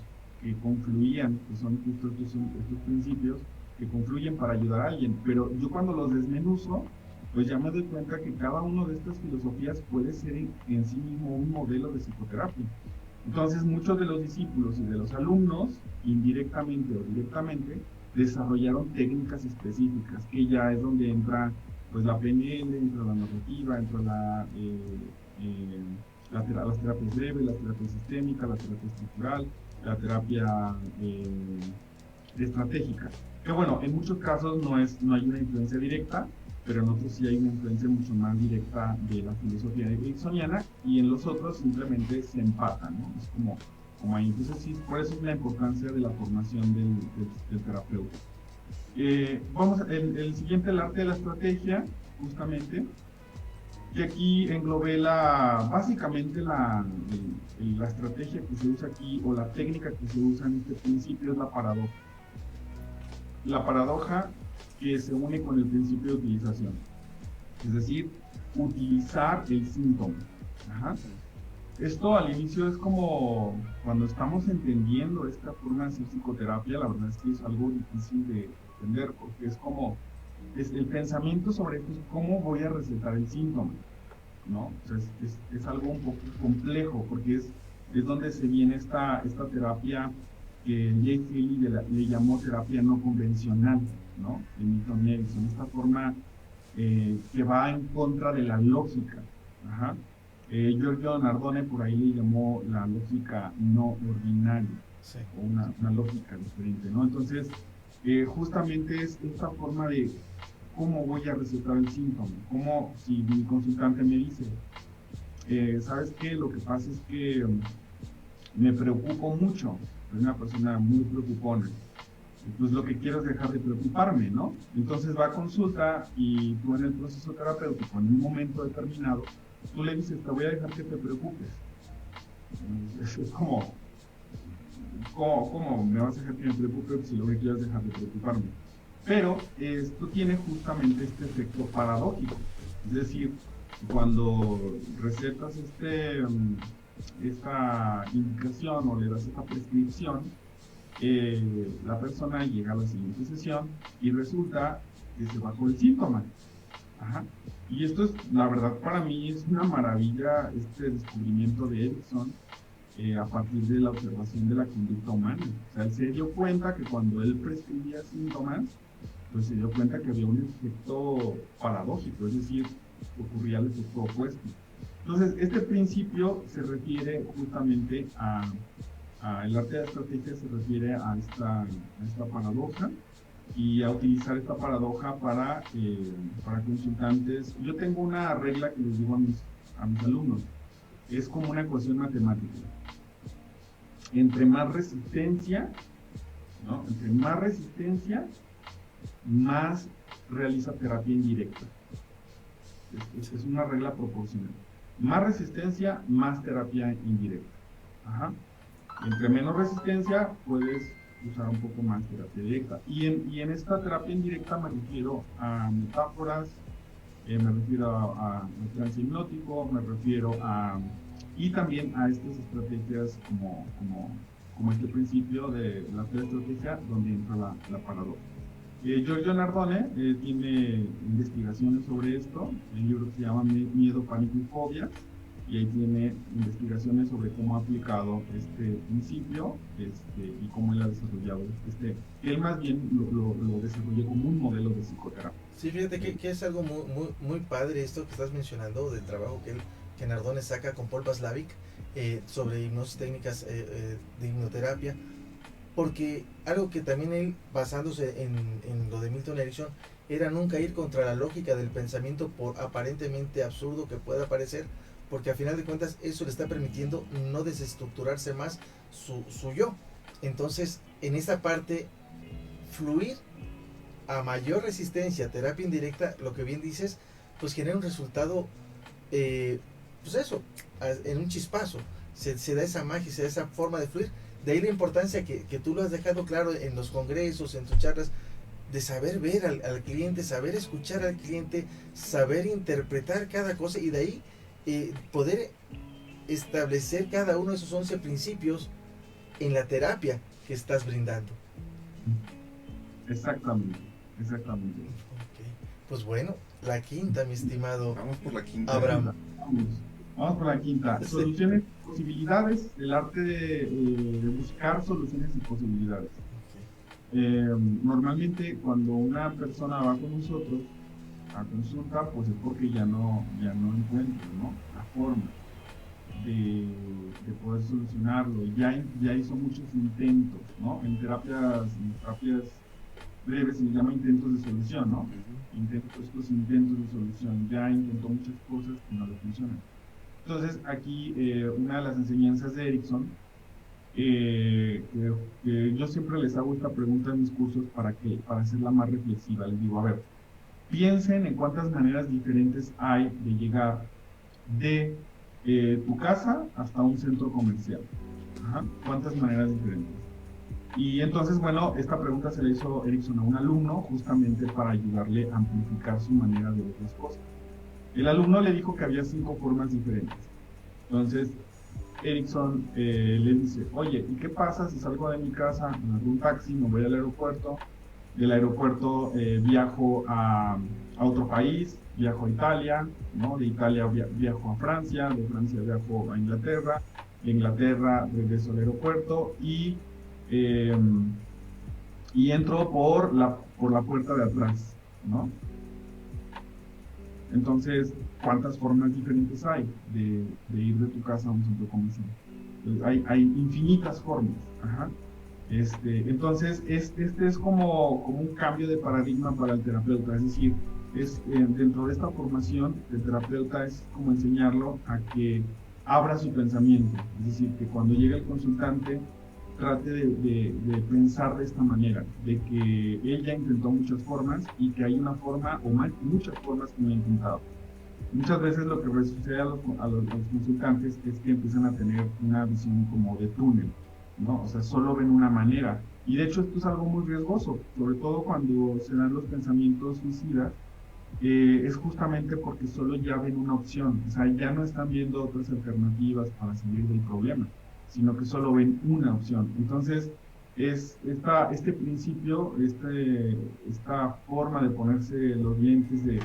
que confluían, que son justo estos principios que confluyen para ayudar a alguien, pero yo cuando los desmenuzo, pues ya me doy cuenta que cada una de estas filosofías puede ser en sí mismo un modelo de psicoterapia. Entonces muchos de los discípulos y de los alumnos, indirectamente o directamente, desarrollaron técnicas específicas, que ya es donde entra pues la PNL, entra la narrativa, entra las terapias breves, la terapia sistémica, la terapia estructural, la terapia estratégica. Que bueno, en muchos casos no hay una influencia directa, pero en otros sí hay una influencia mucho más directa de la filosofía ericksoniana, y en los otros simplemente se empatan, ¿no? Es como ahí. Entonces sí, por eso es la importancia de la formación del terapeuta. Vamos, el siguiente, el arte de la estrategia, justamente, que aquí englobé básicamente la estrategia que se usa aquí, o la técnica que se usa en este principio, es la paradoja. La paradoja que se une con el principio de utilización, es decir, utilizar el síntoma. Esto al inicio es como cuando estamos entendiendo esta forma de hacer psicoterapia, la verdad es que es algo difícil de entender, porque es el pensamiento sobre esto es cómo voy a recetar el síntoma, ¿no? O sea, es algo un poco complejo, porque es donde se viene esta terapia que Jay Haley le llamó terapia no convencional, ¿no? De Milton Erickson, esta forma que va en contra de la lógica. Giorgio Nardone por ahí le llamó la lógica no ordinaria, sí, o una lógica diferente, ¿no? Entonces, justamente es esta forma de cómo voy a recetar el síntoma, como si mi consultante me dice, ¿sabes qué? Lo que pasa es que me preocupo mucho, soy una persona muy preocupona, pues lo que quiero es dejar de preocuparme, ¿no? Entonces va a consulta y tú en el proceso terapéutico, en un momento determinado, tú le dices, te voy a dejar que te preocupes. Es como, ¿cómo me vas a dejar que me preocupe si lo que quiero es dejar de preocuparme? Pero esto tiene justamente este efecto paradójico. Es decir, cuando recetas esta indicación o le das esta prescripción, la persona llega a la siguiente sesión y resulta que se bajó el síntoma. Ajá. Y esto es, la verdad, para mí es una maravilla este descubrimiento de Erickson a partir de la observación de la conducta humana. O sea, él se dio cuenta que cuando él prescribía síntomas, pues se dio cuenta que había un efecto paradójico, es decir, ocurría el efecto opuesto. Entonces, este principio se refiere justamente el arte de la estrategia se refiere a esta paradoja y a utilizar esta paradoja para consultantes. Yo tengo una regla que les digo a mis alumnos, es como una ecuación matemática. Entre más resistencia, ¿no? Entre más resistencia, más realiza terapia indirecta. Es una regla proporcional. Más resistencia, más terapia indirecta. Ajá. Entre menos resistencia, puedes usar un poco más terapia directa. Y en esta terapia indirecta me refiero a metáforas, me refiero a trance hipnótico, me refiero y también a estas estrategias como este principio de la estrategia donde entra la paradoja. Giorgio Nardone tiene investigaciones sobre esto, el libro se llama Miedo, Pánico y Fobia, y ahí tiene investigaciones sobre cómo ha aplicado este principio y cómo él ha desarrollado él más bien lo desarrolló como un modelo de psicoterapia. Sí, fíjate que es algo muy padre esto que estás mencionando del trabajo que Nardone saca con Paul Watzlawick sobre hipnosis técnicas de hipnoterapia, porque algo que también él, basándose en lo de Milton Erickson, era nunca ir contra la lógica del pensamiento, por aparentemente absurdo que pueda parecer, porque a final de cuentas eso le está permitiendo no desestructurarse más su yo. Entonces, en esta parte, fluir a mayor resistencia, terapia indirecta, lo que bien dices, pues genera un resultado, pues eso, en un chispazo, se da esa magia, se da esa forma de fluir. De ahí la importancia que tú lo has dejado claro en los congresos, en tus charlas, de saber ver al cliente, saber escuchar al cliente, saber interpretar cada cosa, y de ahí poder establecer cada uno de esos 11 principios en la terapia que estás brindando. Exactamente. Okay. Pues bueno, la quinta, mi estimado. Vamos por la quinta. Abraham. Vamos por la quinta. Soluciones y posibilidades, el arte de buscar soluciones y posibilidades. Normalmente cuando una persona va con nosotros a consulta, pues es porque ya no encuentra, ¿no?, la forma de poder solucionarlo. Ya hizo muchos intentos, ¿no? En terapias breves se les llama intentos de solución, ¿no? Estos intentos de solución, ya intentó muchas cosas que no le funcionan. Entonces aquí una de las enseñanzas de Erickson, que yo siempre les hago esta pregunta en mis cursos para hacerla más reflexiva. Les digo, a ver, piensen en cuántas maneras diferentes hay de llegar de tu casa hasta un centro comercial. Ajá. ¿Cuántas maneras diferentes? Y entonces, bueno, esta pregunta se le hizo Erickson a un alumno justamente para ayudarle a amplificar su manera de ver las cosas. El alumno le dijo que había 5 formas diferentes. Entonces, Erickson le dice, oye, ¿y qué pasa si salgo de mi casa, me hago un taxi, me voy al aeropuerto, del aeropuerto viajo a otro país, viajo a Italia, ¿no? De Italia viajo a Francia, de Francia viajo a Inglaterra, de Inglaterra regreso al aeropuerto y entro por la puerta de atrás, ¿no? Entonces, ¿cuántas formas diferentes hay de ir de tu casa a un centro comercial? Hay infinitas formas. Ajá. Entonces, este es como un cambio de paradigma para el terapeuta. Es decir, dentro de esta formación, el terapeuta es como enseñarlo a que abra su pensamiento. Es decir, que cuando llega el consultante, trate de pensar de esta manera, de que ella intentó muchas formas y que hay una forma o muchas formas que no ha intentado. Muchas veces lo que sucede a los consultantes es que empiezan a tener una visión como de túnel, ¿no? O sea, solo ven una manera. Y de hecho esto es algo muy riesgoso, sobre todo cuando se dan los pensamientos suicidas, es justamente porque solo ya ven una opción, o sea, ya no están viendo otras alternativas para salir del problema, sino que solo ven una opción. Entonces, este principio, esta forma de ponerse los dientes, de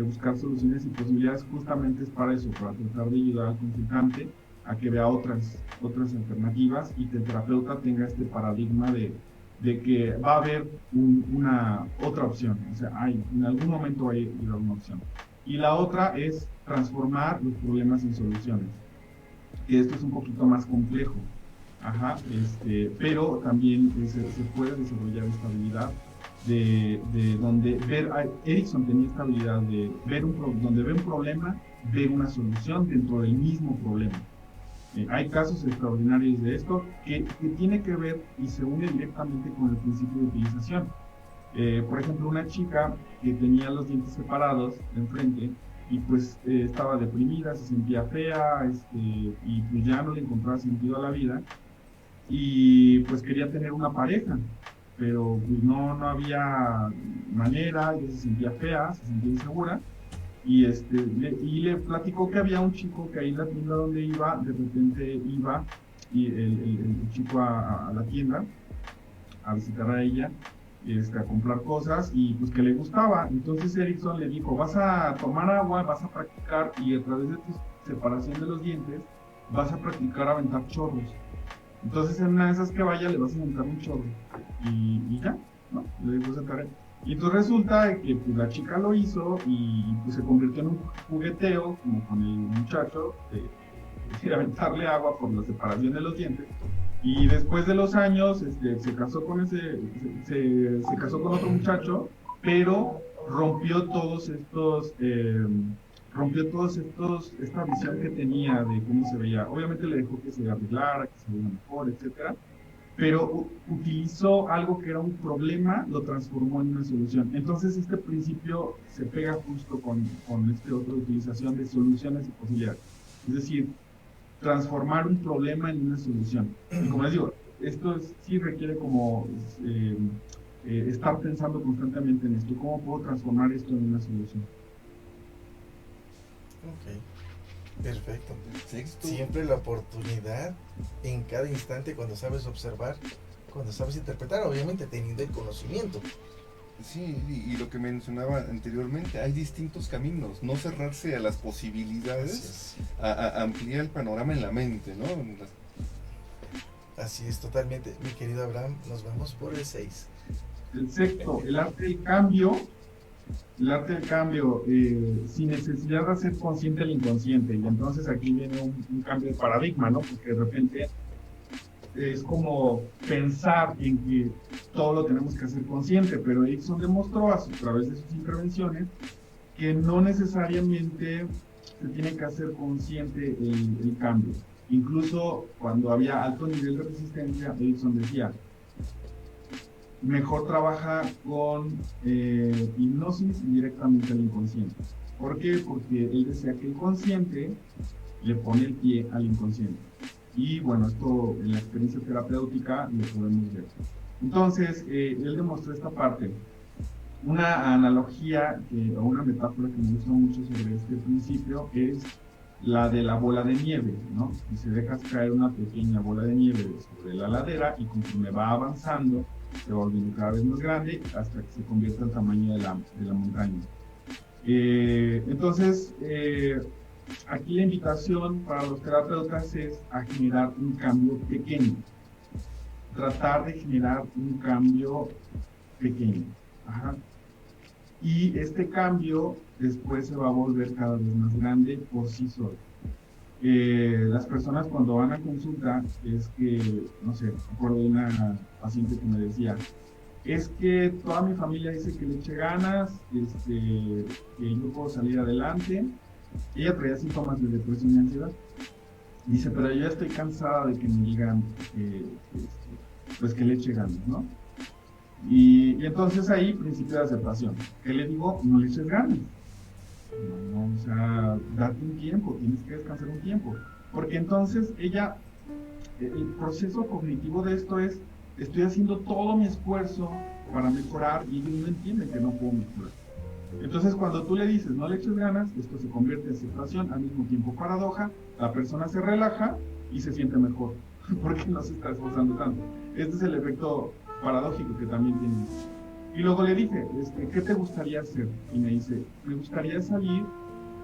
buscar soluciones y posibilidades, justamente es para eso, para tratar de ayudar al consultante a que vea otras alternativas y que el terapeuta tenga este paradigma de que va a haber una otra opción, o sea, en algún momento va a ir a una opción. Y la otra es transformar los problemas en soluciones, que esto es un poquito más complejo, pero también se puede desarrollar esta habilidad de donde Erikson tenía esta habilidad de donde ve un problema, ve una solución dentro del mismo problema. Hay casos extraordinarios de esto que tiene que ver y se une directamente con el principio de utilización. Por ejemplo, una chica que tenía los dientes separados de enfrente y pues estaba deprimida, se sentía fea, y pues ya no le encontraba sentido a la vida y pues quería tener una pareja, pero pues no había manera, ella se sentía fea, se sentía insegura. Y le platicó que había un chico que ahí en la tienda donde iba, de repente iba y el chico a la tienda a visitar a ella, a comprar cosas y pues que le gustaba. Entonces Erikson le dijo, vas a tomar agua, vas a practicar y a través de tu separación de los dientes vas a practicar a aventar chorros. Entonces en una de esas que vaya le vas a aventar un chorro y ya, ¿no? Le dijo esa tarea. Y entonces resulta que pues, la chica lo hizo y pues, se convirtió en un jugueteo, como con el muchacho, de aventarle agua por la separación de los dientes. Y después de los años se casó con se casó con otro muchacho, pero rompió esta visión que tenía de cómo se veía. Obviamente le dejó que se arreglara, que se viera mejor, etcétera. Pero utilizó algo que era un problema, lo transformó en una solución. Entonces este principio se pega justo con esta otra utilización de soluciones y posibilidades. Es decir, transformar un problema en una solución. Y como les digo, esto sí requiere como estar pensando constantemente en esto. ¿Cómo puedo transformar esto en una solución? Ok. Perfecto. Sexto. Siempre la oportunidad en cada instante cuando sabes observar, cuando sabes interpretar, obviamente teniendo el conocimiento. Sí, y lo que mencionaba anteriormente, hay distintos caminos, no cerrarse a las posibilidades, a ampliar el panorama en la mente, ¿no? Así es, totalmente. Mi querido Abraham, nos vamos por el 6. El sexto, el arte del cambio. El arte del cambio, sin necesidad de hacer consciente el inconsciente. Y entonces aquí viene un cambio de paradigma, ¿no? Porque de repente es como pensar en que todo lo tenemos que hacer consciente, pero Erikson demostró a través de sus intervenciones que no necesariamente se tiene que hacer consciente el cambio. Incluso cuando había alto nivel de resistencia, Erikson decía, mejor trabaja con hipnosis y directamente al inconsciente. ¿Por qué? Porque él decía que el consciente le pone el pie al inconsciente. Y bueno, esto en la experiencia terapéutica lo podemos ver. Entonces, él demostró esta parte. Una analogía o una metáfora que me gusta mucho sobre este principio es la de la bola de nieve, ¿no? Y se dejas caer una pequeña bola de nieve sobre la ladera y conforme va avanzando, se va volviendo cada vez más grande hasta que se convierta en tamaño de la montaña. Entonces, aquí la invitación para los terapeutas es a generar un cambio pequeño. Tratar de generar un cambio pequeño. Ajá. Y este cambio después se va a volver cada vez más grande por sí solo. Las personas cuando van a consulta es que, no sé, recuerdo de una paciente que me decía, es que toda mi familia dice que le eche ganas, que yo puedo salir adelante. Ella traía síntomas de depresión y ansiedad. Dice, pero yo ya estoy cansada de que me digan pues que le eche ganas, ¿no? Y entonces ahí, principio de aceptación. ¿Qué le digo? No le eches ganas. No, o sea, date un tiempo, tienes que descansar un tiempo. Porque entonces ella, el proceso cognitivo de esto es, estoy haciendo todo mi esfuerzo para mejorar y ella no entiende que no puedo mejorar. Entonces cuando tú le dices no le eches ganas, esto se convierte en aceptación, al mismo tiempo paradoja, la persona se relaja y se siente mejor, porque no se está esforzando tanto. Este es el efecto paradójico que también tiene. Y luego le dije, ¿qué te gustaría hacer? Y me dice, me gustaría salir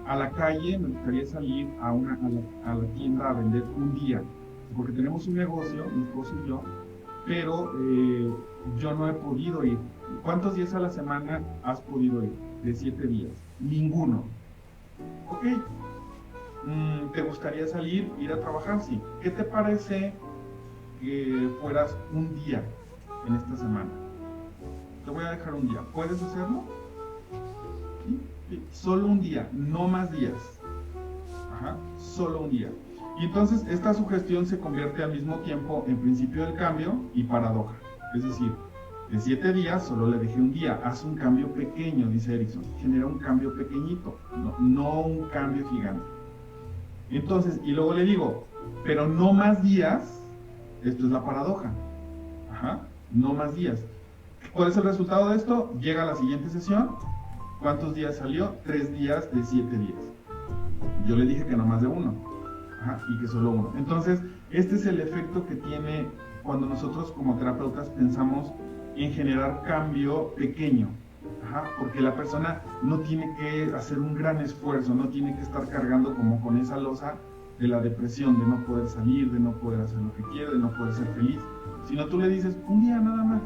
a la calle, me gustaría salir a la tienda a vender un día, porque tenemos un negocio, mi esposo y yo, pero yo no he podido ir. ¿Cuántos días a la semana has podido ir? De 7 días. Ninguno. Ok. ¿Te gustaría salir, ir a trabajar? Sí. ¿Qué te parece que fueras un día en esta semana? Te voy a dejar un día. ¿Puedes hacerlo? ¿Sí? Sí. Solo un día, no más días. Ajá. Solo un día. Y entonces esta sugestión se convierte al mismo tiempo en principio del cambio y paradoja. Es decir, en 7 días solo le dejé un día. Haz un cambio pequeño, dice Erickson. Genera un cambio pequeñito, no un cambio gigante. Entonces, y luego le digo, pero no más días. Esto es la paradoja. Ajá, no más días. ¿Cuál es el resultado de esto? Llega a la siguiente sesión. ¿Cuántos días salió? 3 días de 7 días. Yo le dije que no más de uno. Ajá, y que solo uno. Entonces, este es el efecto que tiene cuando nosotros como terapeutas pensamos en generar cambio pequeño. Ajá, porque la persona no tiene que hacer un gran esfuerzo, no tiene que estar cargando como con esa losa de la depresión, de no poder salir, de no poder hacer lo que quiere, de no poder ser feliz, sino tú le dices un día nada más,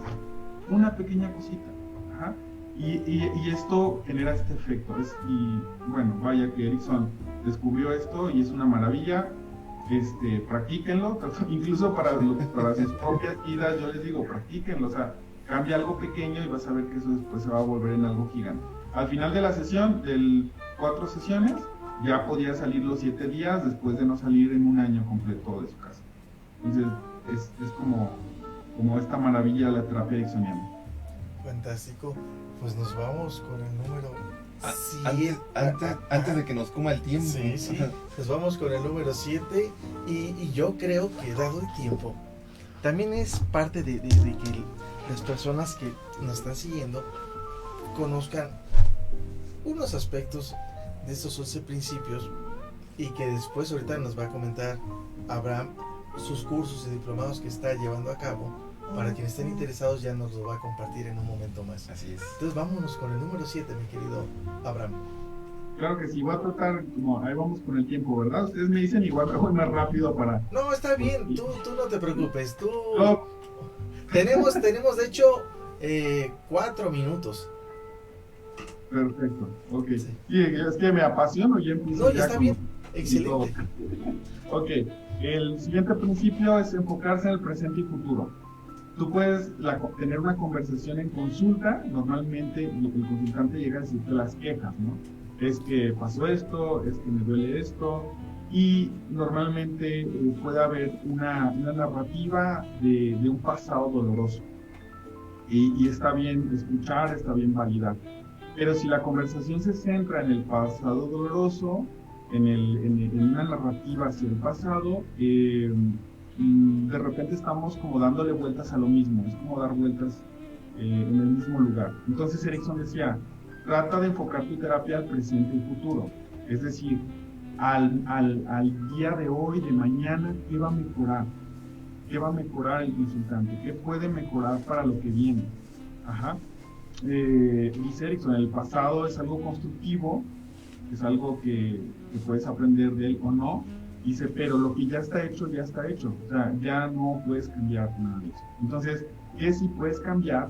una pequeña cosita. Ajá, y esto genera este efecto. Y bueno, vaya que Erickson descubrió esto y es una maravilla. Practíquenlo, incluso para sus propias vidas. Yo les digo, practíquenlo, o sea, cambia algo pequeño y vas a ver que eso después se va a volver en algo gigante. Al final de la sesión, de 4 sesiones, ya podía salir los 7 días después de no salir en un año completo de su casa. Entonces es como esta maravilla de la terapia ericksoniana. Fantástico. Pues nos vamos con el número 7. Antes de que nos coma el tiempo. Sí. Nos vamos con el número 7 y yo creo que dado el tiempo, también es parte de que las personas que nos están siguiendo conozcan unos aspectos de estos 11 principios y que después ahorita nos va a comentar Abraham sus cursos y diplomados que está llevando a cabo. Para quienes estén interesados ya nos lo va a compartir en un momento más. Así es. Entonces vámonos con el número 7, mi querido Abraham. Claro que sí, voy a tratar, como ahí vamos con el tiempo, ¿verdad? Ustedes me dicen igual, me voy más rápido para... No, está bien, tú no te preocupes, tú... No. Tenemos de hecho 4 minutos. Perfecto, ok. Sí. Y es que me apasiono y empiezo. No, ya está bien, excelente. Ok, el siguiente principio es enfocarse en el presente y futuro. Tú puedes tener una conversación en consulta. Normalmente el consultante llega a decirte las quejas, ¿no? Es que pasó esto, es que me duele esto, y normalmente puede haber una narrativa de un pasado doloroso. Y está bien escuchar, está bien validar. Pero si la conversación se centra en el pasado doloroso, en una narrativa hacia el pasado, de repente estamos como dándole vueltas a lo mismo, es como dar vueltas en el mismo lugar. Entonces Erickson decía, trata de enfocar tu terapia al presente y futuro, es decir, al día de hoy, de mañana, ¿qué va a mejorar? ¿Qué va a mejorar el consultante? ¿Qué puede mejorar para lo que viene? Ajá. Dice Erickson, el pasado es algo constructivo, es algo que puedes aprender de él o no. Dice, pero lo que ya está hecho, o sea, ya no puedes cambiar nada de eso. Entonces, ¿qué sí puedes cambiar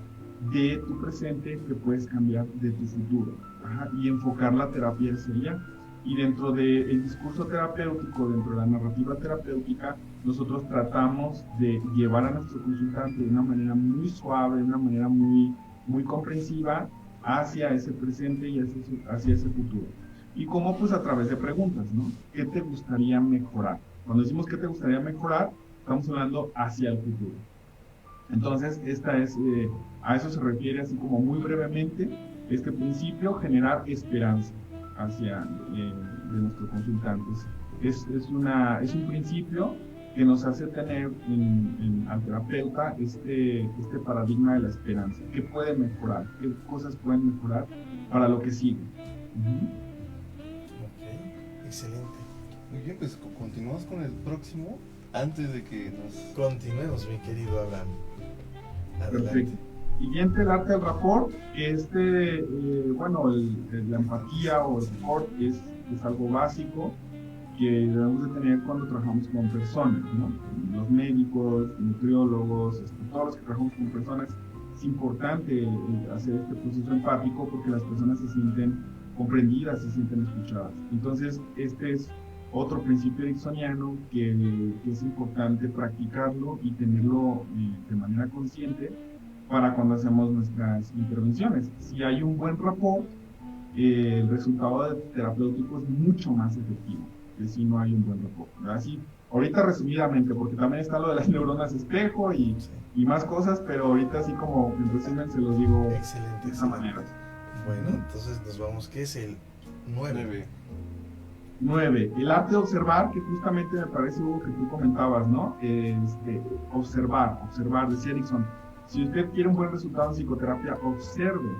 de tu presente, que puedes cambiar de tu futuro? Ajá, y enfocar la terapia hacia allá. Y dentro del discurso terapéutico, dentro de la narrativa terapéutica, nosotros tratamos de llevar a nuestro consultante de una manera muy suave, de una manera muy comprensiva hacia ese presente y hacia ese futuro. Y cómo, pues a través de preguntas, ¿no? ¿Qué te gustaría mejorar? Cuando decimos qué te gustaría mejorar, estamos hablando hacia el futuro. Entonces, a eso se refiere así como muy brevemente este principio, generar esperanza hacia de nuestros consultantes. Es un principio que nos hace tener al terapeuta este paradigma de la esperanza. ¿Qué puede mejorar? ¿Qué cosas pueden mejorar para lo que sigue? Ok, excelente. Muy bien, pues continuamos con el próximo antes de que nos... Continuemos, mi querido Abraham. Adelante. Perfecto. Siguiente, el arte del rapport. La empatía o el rapport es algo básico que debemos de tener cuando trabajamos con personas, ¿no? Los médicos, nutriólogos, todos los que trabajamos con personas, es importante hacer este proceso empático porque las personas se sienten comprendidas, se sienten escuchadas. Entonces, este es otro principio ericksoniano que es importante practicarlo y tenerlo de manera consciente para cuando hacemos nuestras intervenciones. Si hay un buen rapport, el resultado terapéutico es mucho más efectivo que si no hay un buen rapport. Así, ahorita resumidamente, porque también está lo de las neuronas espejo y más cosas, pero ahorita así como en resumen se los digo Excelente, de esa manera. Bueno, entonces nos vamos, ¿qué es el 9? 9. El arte de observar, que justamente me parece, Hugo, que tú comentabas, ¿no? Observar, decía Erickson. Si usted quiere un buen resultado en psicoterapia, observe.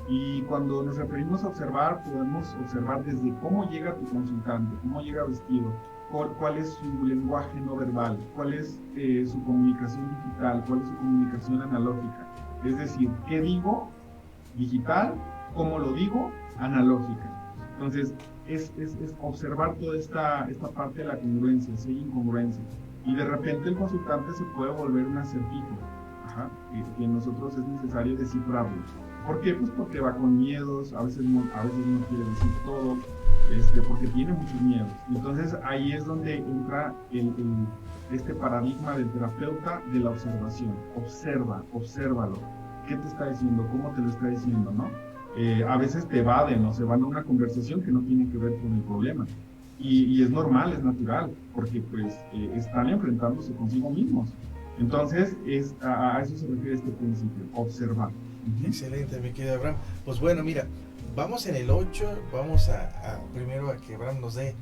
Y cuando nos referimos a observar, podemos observar desde cómo llega tu consultante, cómo llega vestido, cuál es su lenguaje no verbal, cuál es su comunicación digital, cuál es su comunicación analógica. Es decir, ¿qué digo digital? ¿Cómo lo digo? Analógica. Entonces, es observar toda esta parte de la congruencia, si hay incongruencia. Y de repente el consultante se puede volver un acertijo, que en nosotros es necesario descifrarlo. ¿Por qué? Pues porque va con miedos, a veces no quiere decir todo, porque tiene muchos miedos. Entonces ahí es donde entra este paradigma del terapeuta de la observación. Obsérvalo. ¿Qué te está diciendo? ¿Cómo te lo está diciendo? ¿No? A veces te evaden o se van a una conversación que no tiene que ver con el problema. Y es normal, es natural, porque pues están enfrentándose consigo mismos. Entonces a eso se refiere este principio, observar. Excelente, mi querido Abraham. Pues bueno, mira, vamos en el 8, vamos primero a que Abraham nos dé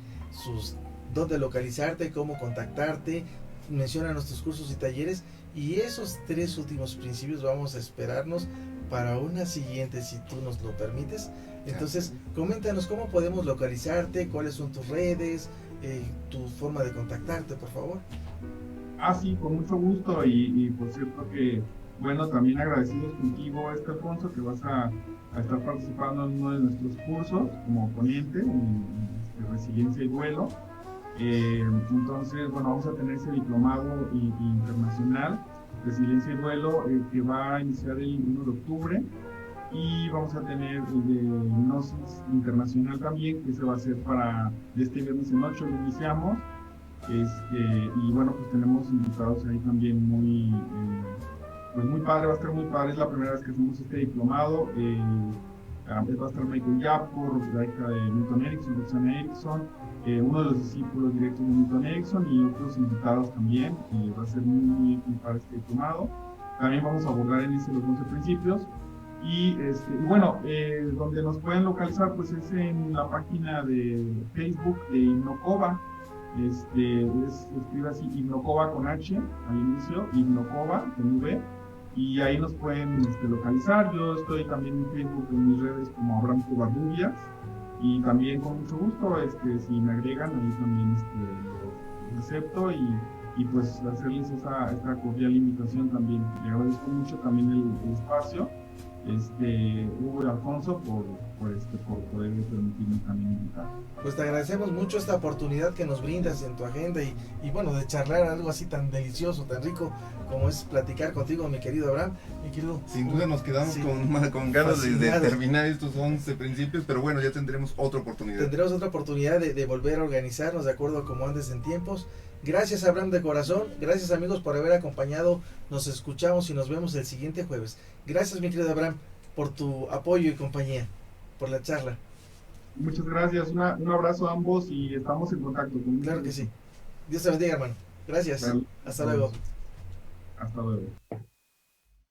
dónde localizarte, cómo contactarte, menciona nuestros cursos y talleres, y esos 3 últimos principios vamos a esperarnos para una siguiente, si tú nos lo permites. Entonces, coméntanos cómo podemos localizarte, cuáles son tus redes, tu forma de contactarte, por favor. Sí, con mucho gusto, y por cierto que, bueno, también agradecidos contigo, Alfonso, que vas a estar participando en uno de nuestros cursos como ponente en Resiliencia y Duelo. Entonces, bueno, vamos a tener ese diplomado internacional, Resiliencia y Duelo, que va a iniciar el 1 de octubre, y vamos a tener el de Hipnosis Internacional también, que se va a hacer de este viernes en 8, lo iniciamos. Y bueno, pues tenemos invitados ahí también muy padre, va a estar muy padre. Es la primera vez que hacemos este diplomado. Va a estar Michael Yapor, la hija de Milton Erickson, Roxana Erickson, uno de los discípulos directos de Milton Erickson, y otros invitados también. Va a ser muy padre este diplomado. También vamos a abordar en los 11 principios. Y bueno, donde nos pueden localizar pues es en la página de Facebook de Hipnocova. Escribe así, Hipnocova con H al inicio, Hipnocova con V, y ahí nos pueden localizar. Yo estoy también en Facebook, en mis redes, como Abraham Covarrubias, y también con mucho gusto, si me agregan, ahí también los acepto, y pues hacerles esta cordial invitación también. Le agradezco mucho también el espacio, Hugo y Alfonso, por poder permitirme también invitar. Pues te agradecemos mucho esta oportunidad que nos brindas en tu agenda y bueno, de charlar algo así tan delicioso, tan rico como es platicar contigo, mi querido Abraham. Sin duda nos quedamos con ganas de terminar estos 11 principios, pero bueno, ya tendremos otra oportunidad. Tendremos otra oportunidad de volver a organizarnos de acuerdo a como andes en tiempos. Gracias, Abraham, de corazón. Gracias, amigos, por haber acompañado. Nos escuchamos y nos vemos el siguiente jueves. Gracias, mi querido Abraham, por tu apoyo y compañía, por la charla. Muchas gracias. Un abrazo a ambos y estamos en contacto. Claro que sí. Dios te bendiga, hermano. Gracias. Salud. Hasta luego. Hasta luego.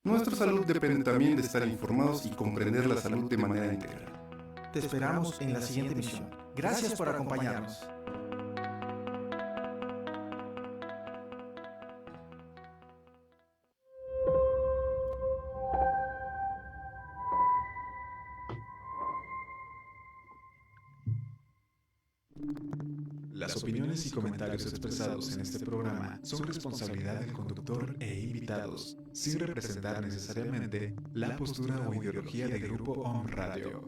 Nuestra salud depende también de estar informados y comprender la salud de manera integral. Te esperamos en la siguiente emisión. Gracias por acompañarnos. Las opiniones y comentarios expresados en este programa son responsabilidad del conductor e invitados, sin representar necesariamente la postura o ideología de Grupo Om Radio.